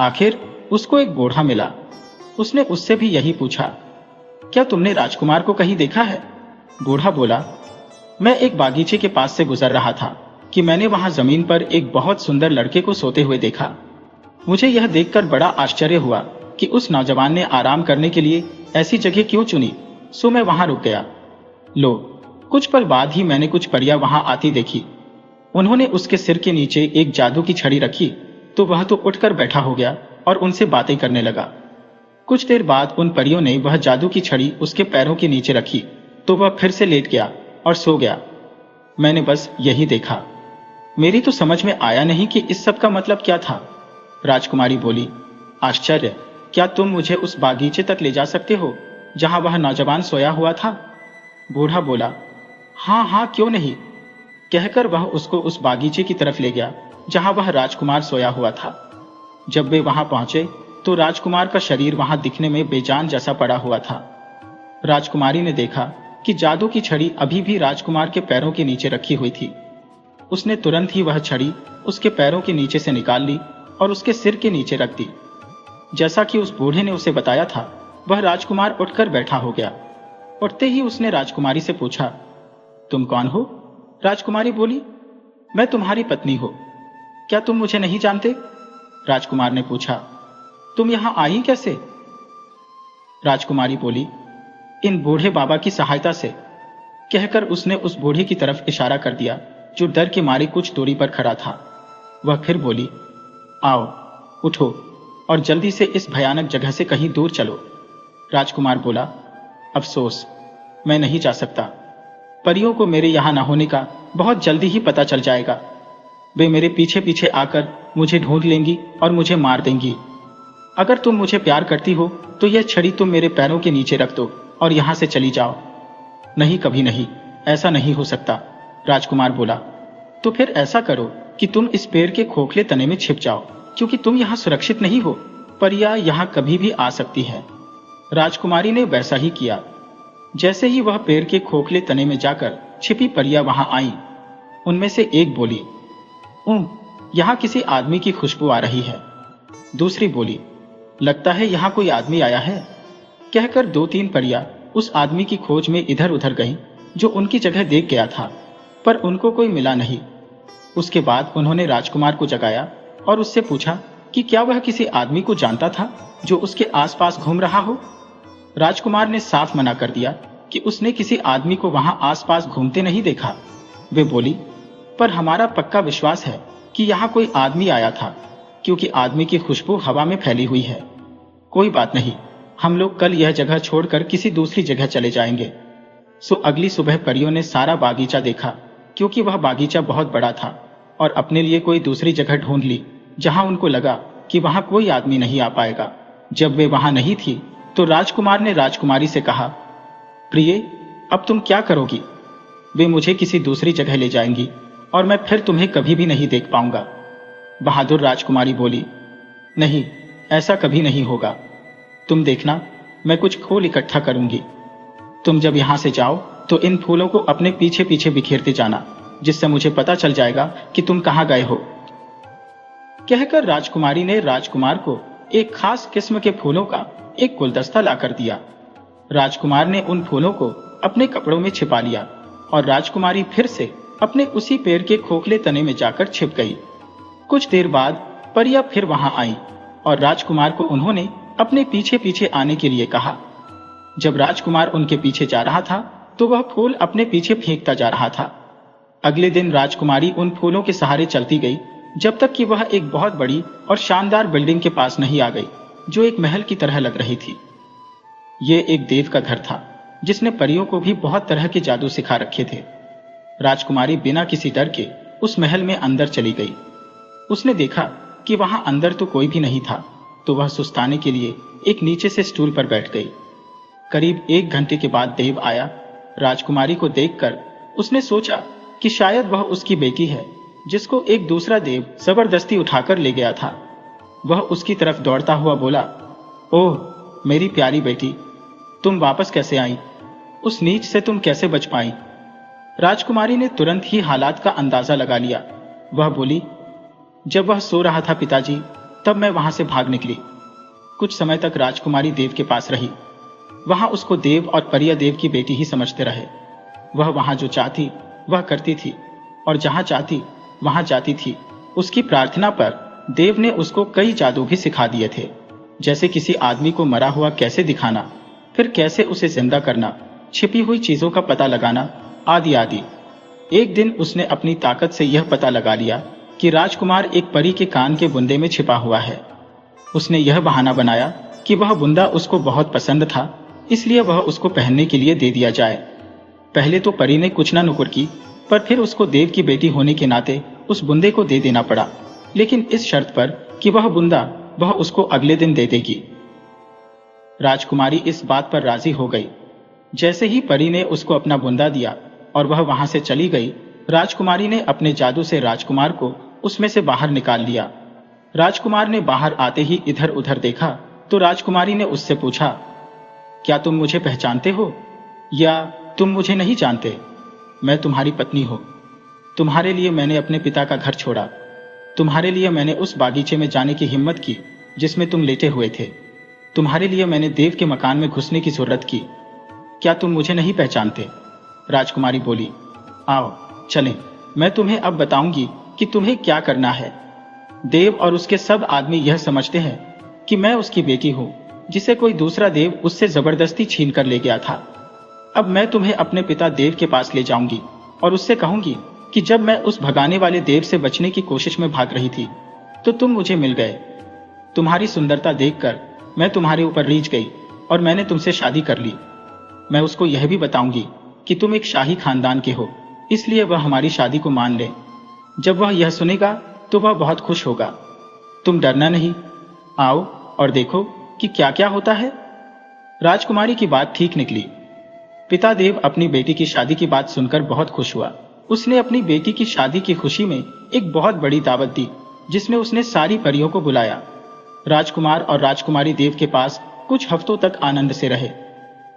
आखिर उसको एक बूढ़ा मिला। उसने उससे भी यही पूछा, क्या तुमने राजकुमार को कहीं देखा है? बूढ़ा बोला, मैं एक बागीचे के पास से गुजर रहा था कि मैंने वहां जमीन पर एक बहुत सुंदर लड़के को सोते हुए देखा। मुझे यह देखकर बड़ा आश्चर्य हुआ कि उस नौजवान ने आराम करने के लिए ऐसी जगह क्यों चुनी, सो मैं वहां रुक गया। लो, कुछ पल बाद ही मैंने कुछ परियां वहां आती देखी। उन्होंने उसके सिर के नीचे एक जादू की छड़ी रखी तो वह तो उठकर बैठा हो गया और उनसे बातें करने लगा। कुछ देर बाद उन परियों ने वह जादू की छड़ी उसके पैरों के नीचे रखी तो वह फिर से लेट गया और सो गया। मैंने बस यही देखा। मेरी तो समझ में आया नहीं कि इस सब का मतलब क्या था। राजकुमारी बोली, आश्चर्य, क्या तुम मुझे उस बागीचे तक ले जा सकते हो जहां वह नौजवान सोया हुआ था? बूढ़ा बोला, हाँ हाँ, क्यों नहीं। कहकर वह उसको उस बागीचे की तरफ ले गया जहां वह राजकुमार सोया हुआ था। जब वे वहां पहुंचे तो राजकुमार का शरीर वहां दिखने में बेजान जैसा पड़ा हुआ था। राजकुमारी ने देखा कि जादू की छड़ी अभी भी राजकुमार के पैरों के नीचे रखी हुई थी। उसने तुरंत ही वह छड़ी उसके पैरों के नीचे से निकाल ली और उसके सिर के नीचे रख दी। जैसा कि उस बूढ़े ने उसे बताया था, वह राजकुमार उठकर बैठा हो गया। उठते ही उसने राजकुमारी से पूछा, तुम कौन हो? राजकुमारी बोली, मैं तुम्हारी पत्नी हूं। क्या तुम मुझे नहीं जानते? राजकुमार ने पूछा, तुम यहां आई कैसे? राजकुमारी बोली, इन बूढ़े बाबा की सहायता से। कहकर उसने उस बूढ़े की तरफ इशारा कर दिया जो डर के मारे कुछ दूरी पर खड़ा था। वह फिर बोली, आओ, उठो और जल्दी से इस भयानक जगह से कहीं दूर चलो। राजकुमार बोला, अफसोस, मैं नहीं जा सकता। परियों को मेरे यहां न होने का बहुत जल्दी ही पता चल जाएगा। वे मेरे पीछे पीछे आकर मुझे ढूंढ लेंगी और मुझे मार देंगी। अगर तुम मुझे प्यार करती हो तो यह छड़ी तुम मेरे पैरों के नीचे रख दो और यहां से चली जाओ। नहीं, कभी नहीं, ऐसा नहीं हो सकता। राजकुमार बोला, तो फिर ऐसा करो कि तुम इस पेड़ के खोखले तने में छिप जाओ, क्योंकि तुम यहां सुरक्षित नहीं हो। परिया यहां कभी भी आ सकती है। राजकुमारी ने वैसा ही किया। जैसे ही वह पेड़ के खोखले तने में जाकर छिपी परिया वहां आई, उनमें से एक बोली, यहां किसी आदमी की खुशबू आ रही है। दूसरी बोली, लगता है यहां कोई आदमी आया है। कहकर 2-3 परियां उस आदमी की खोज में इधर उधर गईं जो उनकी जगह देख गया था, पर उनको कोई मिला नहीं। उसके बाद उन्होंने राजकुमार को जगाया और उससे पूछा कि क्या वह किसी आदमी को जानता था जो उसके आसपास घूम रहा हो। राजकुमार ने साफ मना कर दिया कि उसने किसी आदमी को वहां आसपास घूमते नहीं देखा। वे बोली, पर हमारा पक्का विश्वास है कि यहाँ कोई आदमी आया था, क्योंकि आदमी की खुशबू हवा में फैली हुई है। कोई बात नहीं, हम लोग कल यह जगह छोड़कर किसी दूसरी जगह चले जाएंगे। सो अगली सुबह परियों ने सारा बागीचा देखा, क्योंकि वह बागीचा बहुत बड़ा था, और अपने लिए कोई दूसरी जगह ढूंढ ली जहां उनको लगा कि वहां कोई आदमी नहीं आ पाएगा। जब वे वहां नहीं थी तो राजकुमार ने राजकुमारी से कहा, प्रिय, अब तुम क्या करोगी? वे मुझे किसी दूसरी जगह ले जाएंगी और मैं फिर तुम्हें कभी भी नहीं देख पाऊंगा। बहादुर राजकुमारी बोली, नहीं, ऐसा कभी नहीं होगा। तुम देखना, मैं कुछ फूल इकट्ठा करूंगी। तुम जब यहां से जाओ तो इन फूलों को अपने पीछे पीछे बिखेरते जाना, जिससे मुझे पता चल जाएगा कि तुम कहां गए हो। कहकर राजकुमारी ने राजकुमार को एक खास किस्म के फूलों का एक गुलदस्ता लाकर दिया। राजकुमार ने उन फूलों को अपने कपड़ों में छिपा लिया और राजकुमारी फिर से अपने उसी पेड़ के खोखले तने में जाकर छिप गई। कुछ देर बाद परियां फिर वहां आई और राजकुमार को उन्होंने अपने पीछे पीछे आने के लिए कहा। जब राजकुमार उनके पीछे जा रहा था तो वह फूल अपने पीछे फेंकता जा रहा था। अगले दिन राजकुमारी उन फूलों के सहारे चलती गई जब तक कि वह एक बहुत बड़ी और शानदार बिल्डिंग के पास नहीं आ गई, जो एक महल की तरह लग रही थी। ये एक देव का घर था जिसने परियों को भी बहुत तरह के जादू सिखा रखे थे। राजकुमारी बिना किसी डर के उस महल में अंदर चली गई। उसने देखा कि वहां अंदर तो कोई भी नहीं था, तो वह सुस्ताने के लिए एक नीचे से स्टूल पर बैठ गई। करीब 1 घंटे के बाद देव आया। राजकुमारी को देखकर उसने सोचा कि शायद वह उसकी बेटी है, जिसको एक दूसरा देव जबरदस्ती उठाकर ले गया था। वह उसकी तरफ दौड़ता हुआ बोला, ओह मेरी प्यारी बेटी, तुम वापस कैसे आई? उस नीच से तुम कैसे बच पाई? राजकुमारी ने तुरंत ही हालात का अंदाजा लगा लिया। वह बोली, जब वह सो रहा था पिताजी, तब मैं वहां से भाग निकली। कुछ समय तक राजकुमारी देव के पास रही। वहां उसको देव और परिया देव की बेटी ही समझते रहे। वह वहां जो चाहती वह करती थी और जहां चाहती वहां जाती थी। उसकी प्रार्थना पर देव ने उसको कई जादू भी सिखा दिए थे, जैसे किसी आदमी को मरा हुआ कैसे दिखाना, फिर कैसे उसे जिंदा करना, छिपी हुई चीजों का पता लगाना, आदि आदि। एक दिन उसने अपनी ताकत से यह पता लगा लिया कि राजकुमार एक परी के कान के बुंदे में छिपा हुआ है। उसने यह बहाना बनाया कि वह बुंदा उसको बहुत पसंद था, इसलिए वह उसको पहनने के लिए दे दिया जाए। पहले तो परी ने कुछ ना नुकुर की, पर फिर उसको देव की बेटी होने के नाते उस बुंदे को दे देना पड़ा, लेकिन इस शर्त पर कि वह बुंदा वह उसको अगले दिन दे देगी। राजकुमारी इस बात पर राजी हो गई। जैसे ही परी ने उसको अपना बुंदा दिया और वह वहां से चली गई, राजकुमारी ने अपने जादू से राजकुमार को उसमें से बाहर निकाल लिया। राजकुमार ने बाहर आते ही इधर उधर देखा तो राजकुमारी ने उससे पूछा, क्या तुम मुझे पहचानते हो या तुम मुझे नहीं जानते? मैं तुम्हारी पत्नी हूं। तुम्हारे लिए मैंने अपने पिता का घर छोड़ा। तुम्हारे लिए मैंने उस बागीचे में जाने की हिम्मत की जिसमें तुम लेटे हुए थे। तुम्हारे लिए मैंने देव के मकान में घुसने की जरूरत की। क्या तुम मुझे नहीं पहचानते? राजकुमारी बोली, आओ चलें, मैं तुम्हें अब बताऊंगी कि तुम्हें क्या करना है। देव और उसके सब आदमी यह समझते हैं कि मैं उसकी बेटी हूं, जिसे कोई दूसरा देव उससे जबरदस्ती छीन कर ले गया था। अब मैं तुम्हें अपने पिता देव के पास ले जाऊंगी और उससे कहूंगी कि जब मैं उस भगाने वाले देव से बचने की कोशिश में भाग रही थी तो तुम मुझे मिल गए। तुम्हारी सुंदरता देखकर मैं तुम्हारे ऊपर रीझ गई और मैंने तुमसे शादी कर ली। मैं उसको यह भी बताऊंगी कि तुम एक शाही खानदान के हो, इसलिए वह हमारी शादी को मान ले। जब वह यह सुनेगा तो वह बहुत खुश होगा। तुम डरना नहीं, आओ और देखो कि क्या क्या होता है। राजकुमारी की बात ठीक निकली। पिता देव अपनी बेटी की शादी की बात सुनकर बहुत खुश हुआ। उसने अपनी बेटी की शादी की खुशी में एक बहुत बड़ी दावत दी, जिसमें उसने सारी परियों को बुलाया। राजकुमार और राजकुमारी देव के पास कुछ हफ्तों तक आनंद से रहे।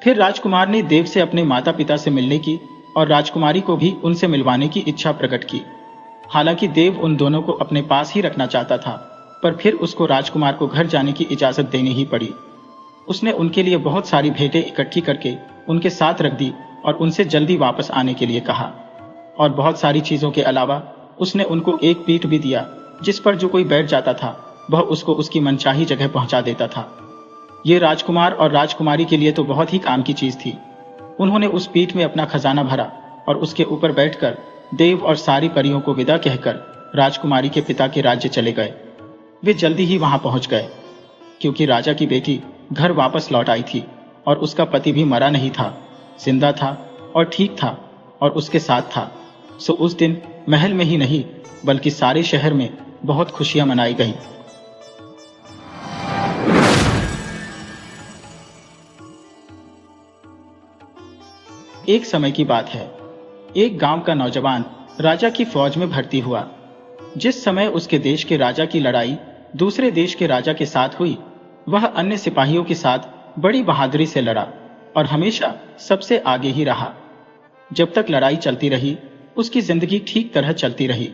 फिर राजकुमार ने देव से अपने माता पिता से मिलने की और राजकुमारी को भी उनसे मिलवाने की इच्छा प्रकट की। हालांकि देव उन दोनों को अपने पास ही रखना चाहता था, पर फिर उसको राजकुमार को घर जाने की इजाजत देनी ही पड़ी। उसने उनके लिए बहुत सारी भेंटें इकट्ठी करके उनके साथ रख दी और उनसे जल्दी वापस आने के लिए कहा। और बहुत सारी चीजों के अलावा उसने उनको एक पीठ भी दिया, जिस पर जो कोई बैठ जाता था वह उसको उसकी मनचाही जगह पहुंचा देता था। ये राजकुमार और राजकुमारी के लिए तो बहुत ही काम की चीज थी। उन्होंने उस पीठ में अपना खजाना भरा और उसके ऊपर बैठकर देव और सारी परियों को विदा कहकर राजकुमारी के पिता के राज्य चले गए। वे जल्दी ही वहां पहुंच गए, क्योंकि राजा की बेटी घर वापस लौट आई थी और उसका पति भी मरा नहीं था, जिंदा था और ठीक था और उसके साथ था। सो उस दिन महल में ही नहीं बल्कि सारे शहर में बहुत खुशियां मनाई गईं। एक समय की बात है, एक गांव का नौजवान राजा की फौज में भर्ती हुआ। जिस समय उसके देश के राजा की लड़ाई दूसरे देश के राजा के साथ हुई, वह अन्य सिपाहियों के साथ बड़ी बहादुरी से लड़ा और हमेशा सबसे आगे ही रहा। जब तक लड़ाई चलती रही उसकी जिंदगी ठीक तरह चलती रही।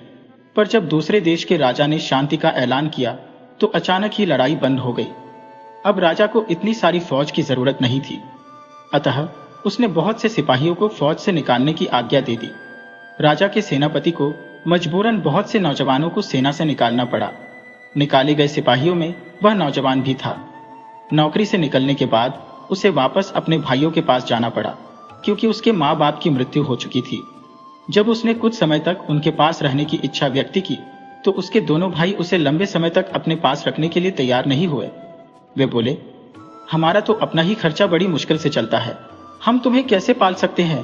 पर जब दूसरे देश के राजा ने शांति का ऐलान किया तो अचानक ही लड़ाई बंद हो गई। अब राजा को इतनी सारी फौज की जरूरत नहीं थी, अतः उसने बहुत से सिपाहियों को फौज से निकालने की आज्ञा दे दी। राजा के सेनापति को मजबूरन बहुत से नौजवानों को सेना से निकालना पड़ा। निकाले गए सिपाहियों में वह नौजवान भी था। नौकरी से निकलने के बाद उसे वापस अपने भाइयों के पास जाना पड़ा, क्योंकि उसके माँ बाप की मृत्यु हो चुकी थी। जब उसने कुछ समय तक उनके पास रहने की इच्छा व्यक्त की तो उसके दोनों भाई उसे लंबे समय तक अपने पास रखने के लिए तैयार नहीं हुए। वे बोले, हमारा तो अपना ही खर्चा बड़ी मुश्किल से चलता है, हम तुम्हें कैसे पाल सकते हैं।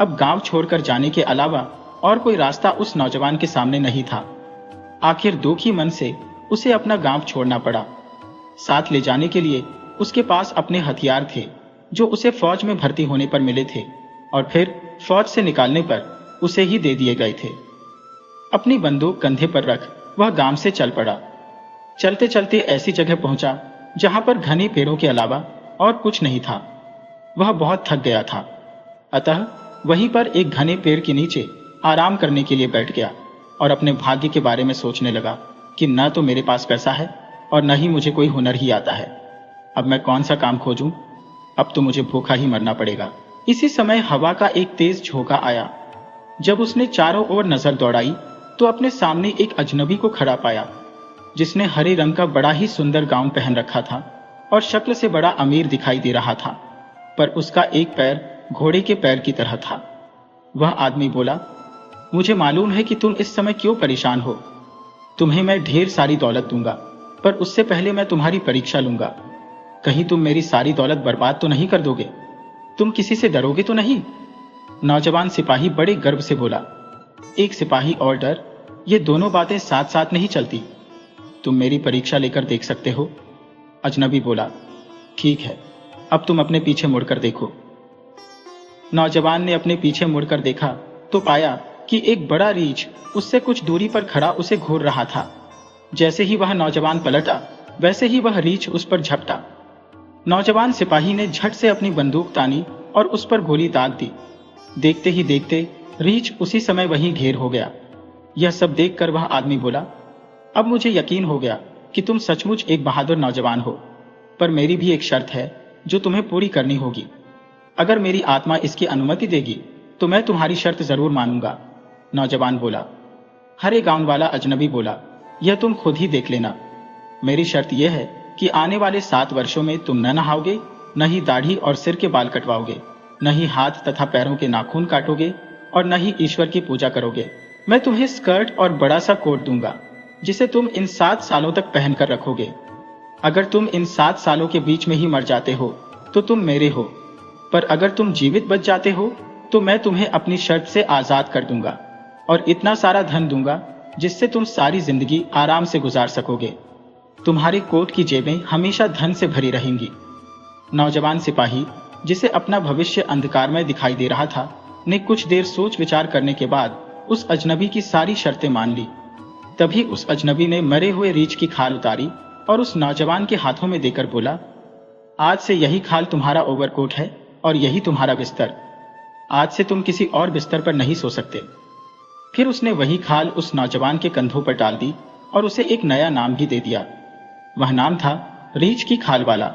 अब गांव छोड़कर जाने के अलावा और कोई रास्ता उस नौजवान के सामने नहीं था। आखिर दुखी मन से उसे अपना गांव छोड़ना पड़ा। साथ ले जाने के लिए उसके पास अपने हथियार थे, जो उसे फौज में भर्ती होने पर मिले थे और फिर फौज से निकालने पर उसे ही दे दिए गए थे। अपनी बंदूक कंधे पर रख वह गांव से चल पड़ा। चलते चलते ऐसी जगह पहुंचा जहां पर घने पेड़ों के अलावा और कुछ नहीं था। वह बहुत थक गया था, अतः वहीं पर एक घने पेड़ के नीचे आराम करने के लिए बैठ गया और अपने भाग्य के बारे में सोचने लगा कि न तो मेरे पास पैसा है और न ही मुझे कोई हुनर ही आता है। अब मैं कौन सा काम खोजूं? अब तो मुझे भूखा ही मरना पड़ेगा। इसी समय हवा का एक तेज झोंका आया। जब उसने चारों ओर नजर दौड़ाई तो अपने सामने एक अजनबी को खड़ा पाया, जिसने हरे रंग का बड़ा ही सुंदर गाउन पहन रखा था और शक्ल से बड़ा अमीर दिखाई दे रहा था, पर उसका एक पैर घोड़े के पैर की तरह था। वह आदमी बोला, मुझे मालूम है कि तुम इस समय क्यों परेशान हो। तुम्हें मैं ढेर सारी दौलत दूंगा, पर उससे पहले मैं तुम्हारी परीक्षा लूंगा। कहीं तुम मेरी सारी दौलत बर्बाद तो नहीं कर दोगे? तुम किसी से डरोगे तो नहीं? नौजवान सिपाही बड़े गर्व से बोला, एक सिपाही और डर, ये दोनों बातें साथ साथ नहीं चलती। तुम मेरी परीक्षा लेकर देख सकते हो। अजनबी बोला, ठीक है, अब तुम अपने पीछे मुड़कर देखो। नौजवान ने अपने पीछे मुड़कर देखा तो पाया कि एक बड़ा रीछ उससे कुछ दूरी पर खड़ा उसे घूर रहा था। जैसे ही वह नौजवान पलटा, वैसे ही वह रीछ उस पर झपटा। नौजवान सिपाही ने झट से अपनी बंदूक तानी और उस पर गोली दाग दी। देखते ही देखते रीछ उसी समय वहीं ढेर हो गया। यह सब देखकर वह आदमी बोला, अब मुझे यकीन हो गया कि तुम सचमुच एक बहादुर नौजवान हो, पर मेरी भी एक शर्त है जो तुम्हें पूरी करनी होगी। अगर मेरी आत्मा इसकी अनुमति देगी तो मैं तुम्हारी शर्त जरूर मानूंगा। नौजवान बोला। हरे गांव वाला अजनबी बोला, यह तुम खुद ही देख लेना। मेरी शर्त यह है कि आने वाले 7 वर्षों में तुम न नहाओगे, न ही दाढ़ी और सिर के बाल कटवाओगे, न ही हाथ तथा पैरों के नाखून काटोगे और न ही ईश्वर की पूजा करोगे। मैं तुम्हें स्कर्ट और बड़ा सा कोट दूंगा जिसे तुम इन 7 सालों तक पहनकर रखोगे। अगर तुम इन 7 सालों के बीच में ही मर जाते हो तो तुम मेरे हो, पर अगर तुम जीवित बच जाते हो तो मैं तुम्हें अपनी शर्त से आजाद कर दूंगा और इतना सारा धन दूंगा जिससे तुम सारी जिंदगी आराम से गुजार सकोगे। तुम्हारी कोट की जेबें हमेशा धन से भरी रहेंगी। नौजवान सिपाही, जिसे अपना भविष्य अंधकारमय दिखाई दे रहा था, ने कुछ देर सोच विचार करने के बाद उस अजनबी की सारी शर्तें मान ली। तभी उस अजनबी ने मरे हुए रीछ की खाल उतारी और उस नौजवान के हाथों में देकर बोला, आज से यही खाल तुम्हारा ओवरकोट है और यही तुम्हारा बिस्तर। आज से तुम किसी और बिस्तर पर नहीं सो सकते। फिर उसने वही खाल उस नौजवान के कंधों पर डाल दी और उसे एक नया नाम भी दे दिया। वह नाम था रीछ की खाल वाला।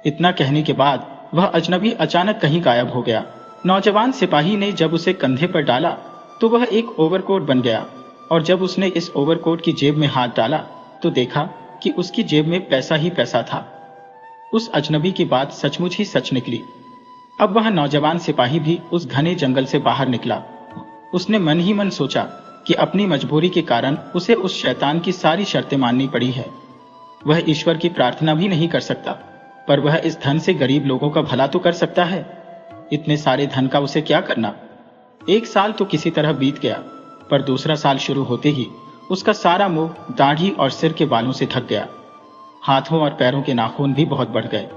इतना कहने के बाद वह अजनबी अचानक कहीं गायब हो गया। नौजवान सिपाही ने जब उसे कंधे पर डाला तो वह एक ओवरकोट बन गया, और जब उसने इस ओवरकोट की जेब में हाथ डाला तो देखा कि उसकी जेब में पैसा ही पैसा था। उस अजनबी की बात सचमुच ही सच निकली। अब वह नौजवान सिपाही भी उस घने जंगल से बाहर निकला। उसने मन ही मन सोचा कि अपनी मजबूरी के कारण उसे उस शैतान की सारी शर्तें माननी पड़ी है। वह ईश्वर की प्रार्थना भी नहीं कर सकता, पर वह इस धन से गरीब लोगों का भला तो कर सकता है। इतने सारे धन का उसे क्या करना। 1 साल तो किसी तरह बीत गया, पर दूसरा साल शुरू होते ही उसका सारा मुंह दाढ़ी और सिर के बालों से ढक गया। हाथों और पैरों के नाखून भी बहुत बढ़ गए।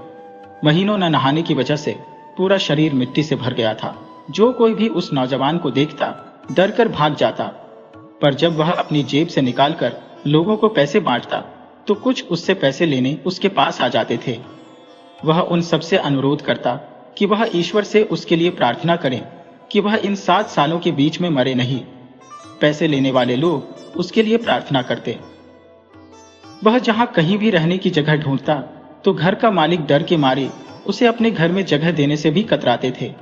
महीनों न नहाने की वजह से पूरा शरीर मिट्टी से भर गया था। जो कोई भी उस नौजवान को देखता डर कर भाग जाता, पर जब वह अपनी जेब से निकालकर लोगों को पैसे बांटता तो कुछ उससे पैसे लेने उसके पास आ जाते थे। वह उन सबसे अनुरोध करता कि वह ईश्वर से उसके लिए प्रार्थना करें कि वह इन 7 सालों के बीच में मरे नहीं। पैसे लेने वाले लोग उसके लिए प्रार्थना करते। वह जहां कहीं भी रहने की जगह ढूंढता तो घर का मालिक डर के मारे उसे अपने घर में जगह देने से भी कतराते थे।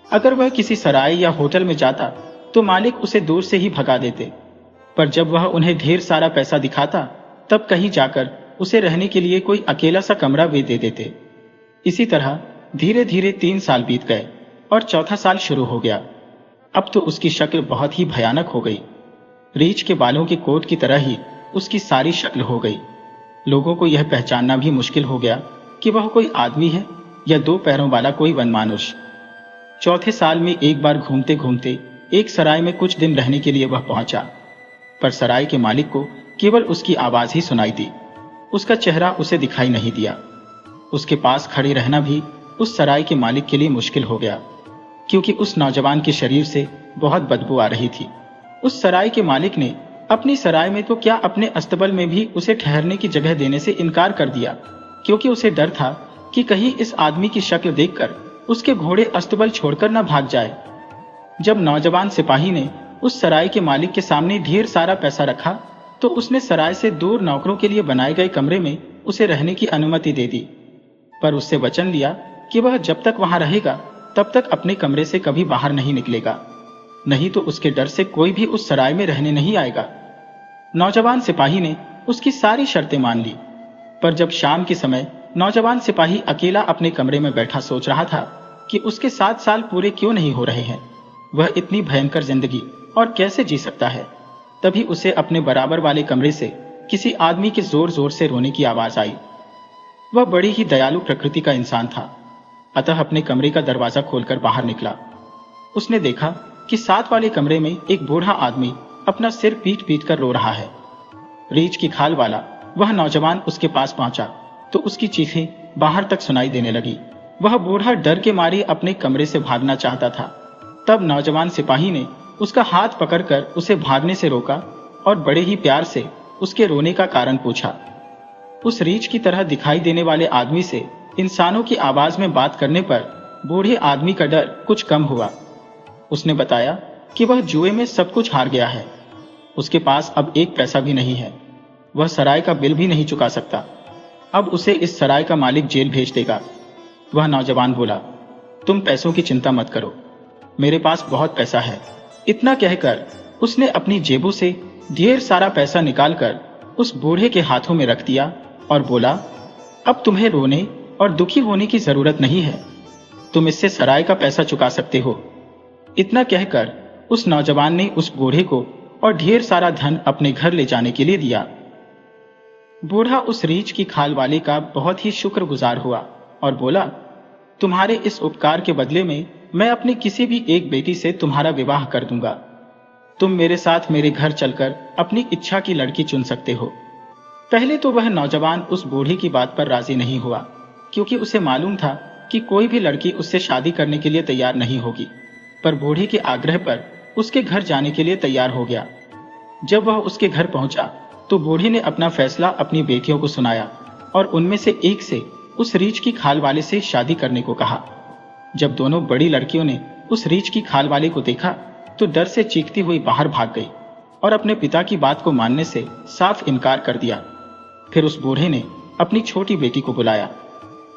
अगर वह किसी सराय या होटल में जाता तो मालिक उसे दूर से ही भगा देते, पर जब वह उन्हें ढेर सारा पैसा दिखाता तब कहीं जाकर उसे रहने के लिए कोई अकेला सा कमरा भी दे देते। इसी तरह धीरे धीरे 3 साल बीत गए और चौथा साल शुरू हो गया। अब तो उसकी शक्ल बहुत ही भयानक हो गई। रीछ के बालों के कोट की तरह ही उसकी सारी शक्ल हो गई। लोगों को यह पहचानना भी मुश्किल हो गया कि वह कोई आदमी है या 2 पैरों वाला कोई वनमानुष। चौथे साल में एक बार घूमते घूमते एक सराय में कुछ दिन रहने के लिए वह पहुंचा, पर सराय के मालिक को केवल उसकी आवाज ही सुनाई दी। उसका चेहरा उसे दिखाई नहीं दिया। उसके पास खड़े रहना भी उस सराय के मालिक के लिए मुश्किल हो गया, क्योंकि उस नौजवान के शरीर से बहुत बदबू आ रही थी। उस सराय के मालिक ने अपनी सराय में तो क्या अपने अस्तबल में भी उसे ठहरने की जगह देने से इनकार कर दिया, क्योंकि उसे डर था कि कहीं इस आदमी की शक्ल देखकर उसके घोड़े अस्तबल छोड़कर न भाग जाए। जब नौजवान सिपाही ने उस सराय के मालिक के सामने ढेर सारा पैसा रखा तो उसने सराय से दूर नौकरों के लिए बनाए गए कमरे में उसे रहने की अनुमति दे दी, पर उससे वचन लिया कि वह जब तक वहां रहेगा तब तक अपने कमरे से कभी बाहर नहीं निकलेगा, नहीं तो उसके डर से कोई भी उस सराय में रहने नहीं आएगा। नौजवान सिपाही ने उसकी सारी शर्तें मान ली, पर जब शाम के समय नौजवान सिपाही अकेला अपने कमरे में बैठा सोच रहा था कि उसके 7 साल पूरे क्यों नहीं हो रहे हैं, वह इतनी भयंकर जिंदगी और कैसे जी सकता है, तभी उसे अपने बराबर वाले कमरे से किसी आदमी के जोर जोर से रोने की आवाज आई। वह बड़ी ही दयालु प्रकृति का इंसान था, अतः अपने कमरे का दरवाजा खोलकर बाहर निकला। उसने देखा कि 7 वाले कमरे में एक बूढ़ा आदमी अपना सिर पीट पीट कर रो रहा है। रीछ की खाल वाला वह नौजवान उसके पास पहुंचा तो उसकी चीखें बाहर तक सुनाई देने लगी। वह बूढ़ा डर के मारे अपने कमरे से भागना चाहता था। तब नौजवान सिपाही ने उसका हाथ पकड़कर उसे भागने से रोका और बड़े ही प्यार से उसके रोने का कारण पूछा। उस रीछ की तरह दिखाई देने वाले आदमी से इंसानों की आवाज में बात करने पर बूढ़े आदमी का डर कुछ कम हुआ। उसने बताया कि वह जुए में सब कुछ हार गया है। उसके पास अब एक पैसा भी नहीं है। वह सराय का बिल भी नहीं चुका सकता। अब उसे इस सराय का मालिक जेल भेज देगा। वह नौजवान बोला, तुम पैसों की चिंता मत करो, मेरे पास बहुत पैसा है। इतना कहकर उसने अपनी जेबों से ढेर सारा पैसा निकालकर उस बूढ़े के हाथों में रख दिया और बोला, अब तुम्हें रोने और दुखी होने की जरूरत नहीं है, तुम इससे सराय का पैसा चुका सकते हो। इतना कहकर उस नौजवान ने उस बूढ़े को और ढेर सारा धन अपने घर ले जाने के लिए दिया। बूढ़ा उस रीछ की खाल वाले का बहुत ही शुक्रगुजार हुआ और बोला, तुम्हारे इस उपकार के बदले में मैं अपनी किसी भी एक बेटी से तुम्हारा विवाह कर दूंगा। तुम मेरे साथ मेरे घर चलकर अपनी इच्छा की लड़की चुन सकते हो। पहले तो वह नौजवान उस बूढ़ी की बात पर राजी नहीं हुआ, क्योंकि उसे मालूम था कि कोई भी लड़की उससे शादी करने के लिए तैयार नहीं होगी, पर बूढ़ी के आग्रह पर उसके घर जाने के लिए तैयार हो गया। जब वह उसके घर पहुंचा तो बूढ़ी ने अपना फैसला अपनी बेटियों को सुनाया और उनमें से एक से उस रीछ की खाल वाले से शादी करने को कहा। जब दोनों बड़ी लड़कियों ने उस रीछ की खाल वाले को देखा तो डर से चीखती हुई बाहर भाग गई और अपने पिता की बात को मानने से साफ इनकार कर दिया। फिर उस बूढ़े ने अपनी छोटी बेटी को बुलाया।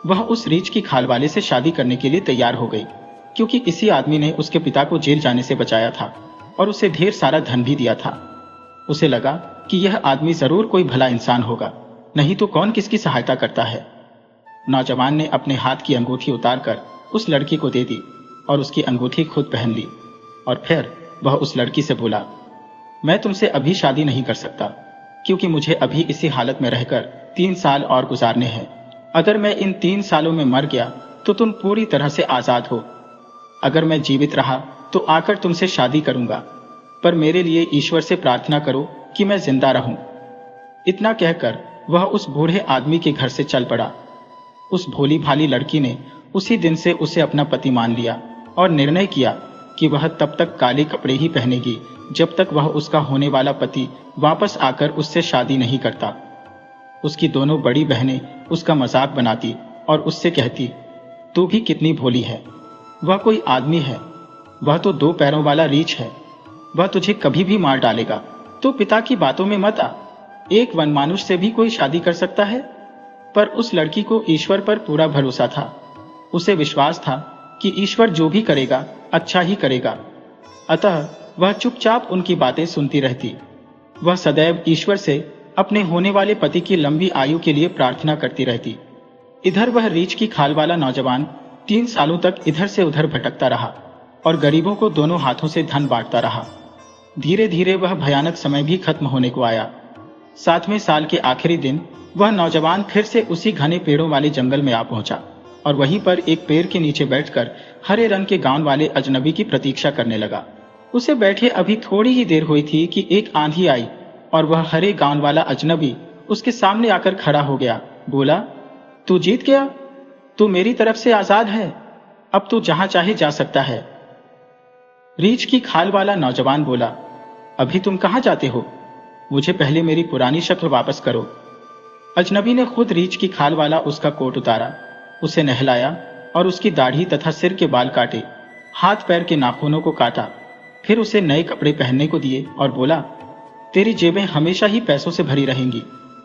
वह उस रीछ की खाल वाले से शादी करने के लिए तैयार हो गई, क्योंकि इसी आदमी ने उसके पिता को जेल जाने से बचाया था और उसे ढेर सारा धन भी दिया था। उसे लगा कि यह आदमी जरूर कोई भला इंसान होगा, नहीं तो कौन किसकी सहायता करता है। नौजवान ने अपने हाथ की अंगूठी उतारकर उस लड़की को दे दी और उसकी अंगूठी खुद पहन ली और फिर वह उस लड़की से बोला, मैं तुमसे अभी शादी नहीं कर सकता, क्योंकि मुझे अभी इसी हालत में रहकर 3 साल और गुजारने हैं। अगर मैं इन 3 सालों में मर गया तो तुम पूरी तरह से आजाद हो। अगर मैं जीवित रहा तो आकर तुमसे शादी करूंगा, पर मेरे लिए ईश्वर से प्रार्थना करो कि मैं जिंदा रहूं। इतना कहकर वह उस बूढ़े आदमी के घर से चल पड़ा। उस भोली भाली लड़की ने उसी दिन से उसे अपना पति मान लिया और निर्णय किया कि वह तब तक काले कपड़े ही पहनेगी जब तक वह उसका होने वाला पति वापस आकर उससे शादी नहीं करता। उसकी दोनों बड़ी बहनें उसका मजाक बनाती और उससे कहती, तू भी कितनी भोली है, वह कोई आदमी है, वह तो 2 पैरों वाला रीछ है, वह तुझे कभी भी मार डालेगा, तो पिता की बातों में मत आ। एक वनमानुष से भी कोई शादी कर सकता है। पर उस लड़की को ईश्वर पर पूरा भरोसा था। उसे विश्वास था कि ईश्वर जो भी करेगा अच्छा ही करेगा। अतः वह चुपचाप उनकी बातें सुनती रहती। वह सदैव ईश्वर से अपने होने वाले पति की लंबी आयु के लिए प्रार्थना करती रहती। इधर वह रीछ की खाल वाला नौजवान 3 सालों तक इधर से उधर भटकता रहा और गरीबों को दोनों हाथों से धन बांटता रहा। धीरे धीरे वह भयानक समय भी खत्म होने को आया। 7वें साल के आखिरी दिन वह नौजवान फिर से उसी घने पेड़ों वाले जंगल में आ पहुंचा और वहीं पर एक पेड़ के नीचे बैठकर हरे रंग के गाउन वाले अजनबी की प्रतीक्षा करने लगा। उसे बैठे अभी थोड़ी ही देर हुई थी कि एक आंधी आई और वह हरे गाउन वाला अजनबी उसके सामने आकर खड़ा हो गया। बोला, तू जीत गया, तू मेरी तरफ से आजाद है, अब तू जहां चाहे जा सकता है। रीछ की खाल वाला नौजवान बोला, अभी तुम कहां जाते हो? मुझे पहले मेरी पुरानी शक्ल वापस करो। अजनबी ने खुद रीछ की खाल वाला उसका कोट उतारा, उसे नहलाया और उसकी दाढ़ी तथा सिर के बाल काटे, हाथ पैर के नाखूनों को काटा, फिर उसे नए कपड़े पहनने को दिए और बोला, तेरी जेबें हमेशा ही पैसों से भरी रहेंगी,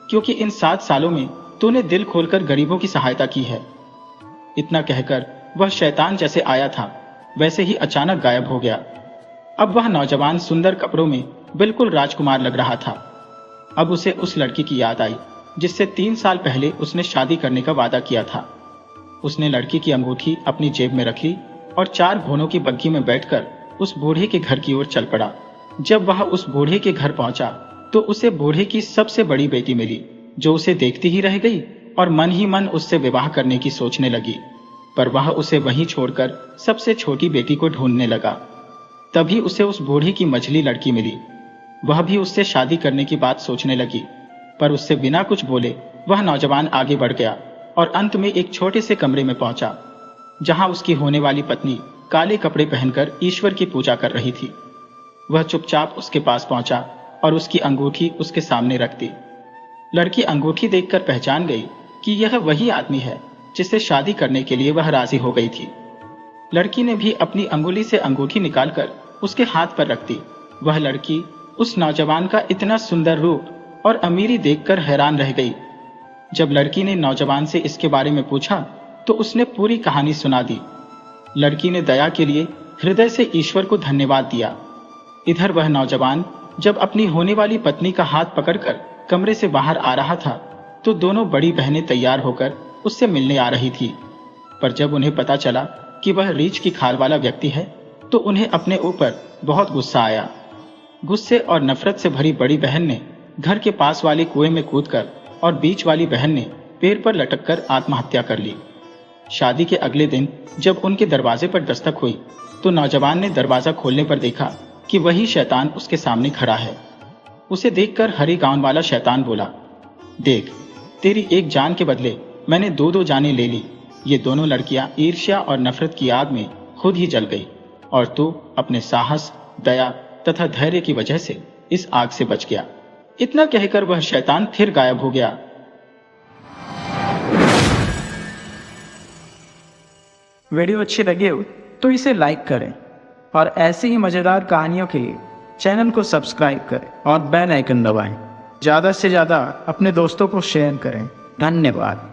क्योंकि इन 7 सालों में तूने दिल खोलकर गरीबों की सहायता की है। इतना कहकर वह शैतान जैसे आया था वैसे ही अचानक गायब हो गया। अब वह नौजवान सुंदर कपड़ों में बिल्कुल राजकुमार लग रहा था। अब उसे उस लड़की की याद आई जिससे 3 साल पहले उसने शादी करने का वादा किया था। उसने लड़की की अंगूठी अपनी जेब में रखी और 4 घोड़ों की बग्घी में बैठकर उस बूढ़े के घर की ओर चल पड़ा। जब वह उस बूढ़े के घर पहुंचा तो उसे बूढ़े की सबसे बड़ी बेटी मिली, जो उसे देखती ही रह गई और मन ही मन उससे विवाह करने की सोचने लगी। पर वह उसे वहीं छोड़कर सबसे छोटी बेटी को ढूंढने लगा। तभी उसे उस बूढ़ी की मझली लड़की मिली। वह भी उससे शादी करने की बात सोचने लगी, पर उससे बिना कुछ बोले वह नौजवान आगे बढ़ गया और अंत में एक छोटे से कमरे में पहुंचा, जहां उसकी होने वाली पत्नी काले कपड़े पहनकर ईश्वर की पूजा कर रही थी। वह चुपचाप उसके पास पहुंचा और उसकी अंगूठी उसके सामने रख दी। लड़की अंगूठी देखकर पहचान गई कि यह वही आदमी है जिससे शादी करने के लिए वह राजी हो गई थी। लड़की ने भी अपनी अंगुली से अंगूठी निकालकर उसके हाथ पर रख दी। वह लड़की उस नौजवान का इतना सुंदर रूप और अमीरी देखकर हैरान रह गई। जब लड़की ने नौजवान से इसके बारे में पूछा तो उसने पूरी कहानी सुना दी। लड़की ने दया के लिए हृदय से ईश्वर को धन्यवाद दिया। इधर वह नौजवान जब अपनी होने वाली पत्नी का हाथ पकड़कर कमरे से बाहर आ रहा था तो दोनों बड़ी बहनें तैयार होकर उससे मिलने आ रही थी। पर जब उन्हें पता चला कि वह रीछ की खाल वाला व्यक्ति है तो उन्हें अपने ऊपर बहुत गुस्सा आया। गुस्से और नफरत से भरी बड़ी बहन ने घर के पास वाले कुएं में कूदकर और बीच वाली बहन ने पेड़ पर लटककर आत्महत्या कर ली। शादी के अगले दिन जब उनके दरवाजे पर दस्तक हुई तो नौजवान ने दरवाजा खोलने पर देखा कि वही शैतान उसके सामने खड़ा है। उसे देखकर हरी गांव वाला शैतान बोला, देख, तेरी एक जान के बदले मैंने दो जानें ले ली। ये दोनों लड़कियां ईर्ष्या और नफरत की आग में खुद ही जल गई और तू अपने साहस, दया तथा धैर्य की वजह से इस आग से बच गया। इतना कहकर वह शैतान फिर गायब हो गया। वीडियो अच्छी लगी हो तो इसे लाइक करें और ऐसी ही मज़ेदार कहानियों के लिए चैनल को सब्सक्राइब करें और बेल आइकन दबाएं। ज़्यादा से ज़्यादा अपने दोस्तों को शेयर करें। धन्यवाद।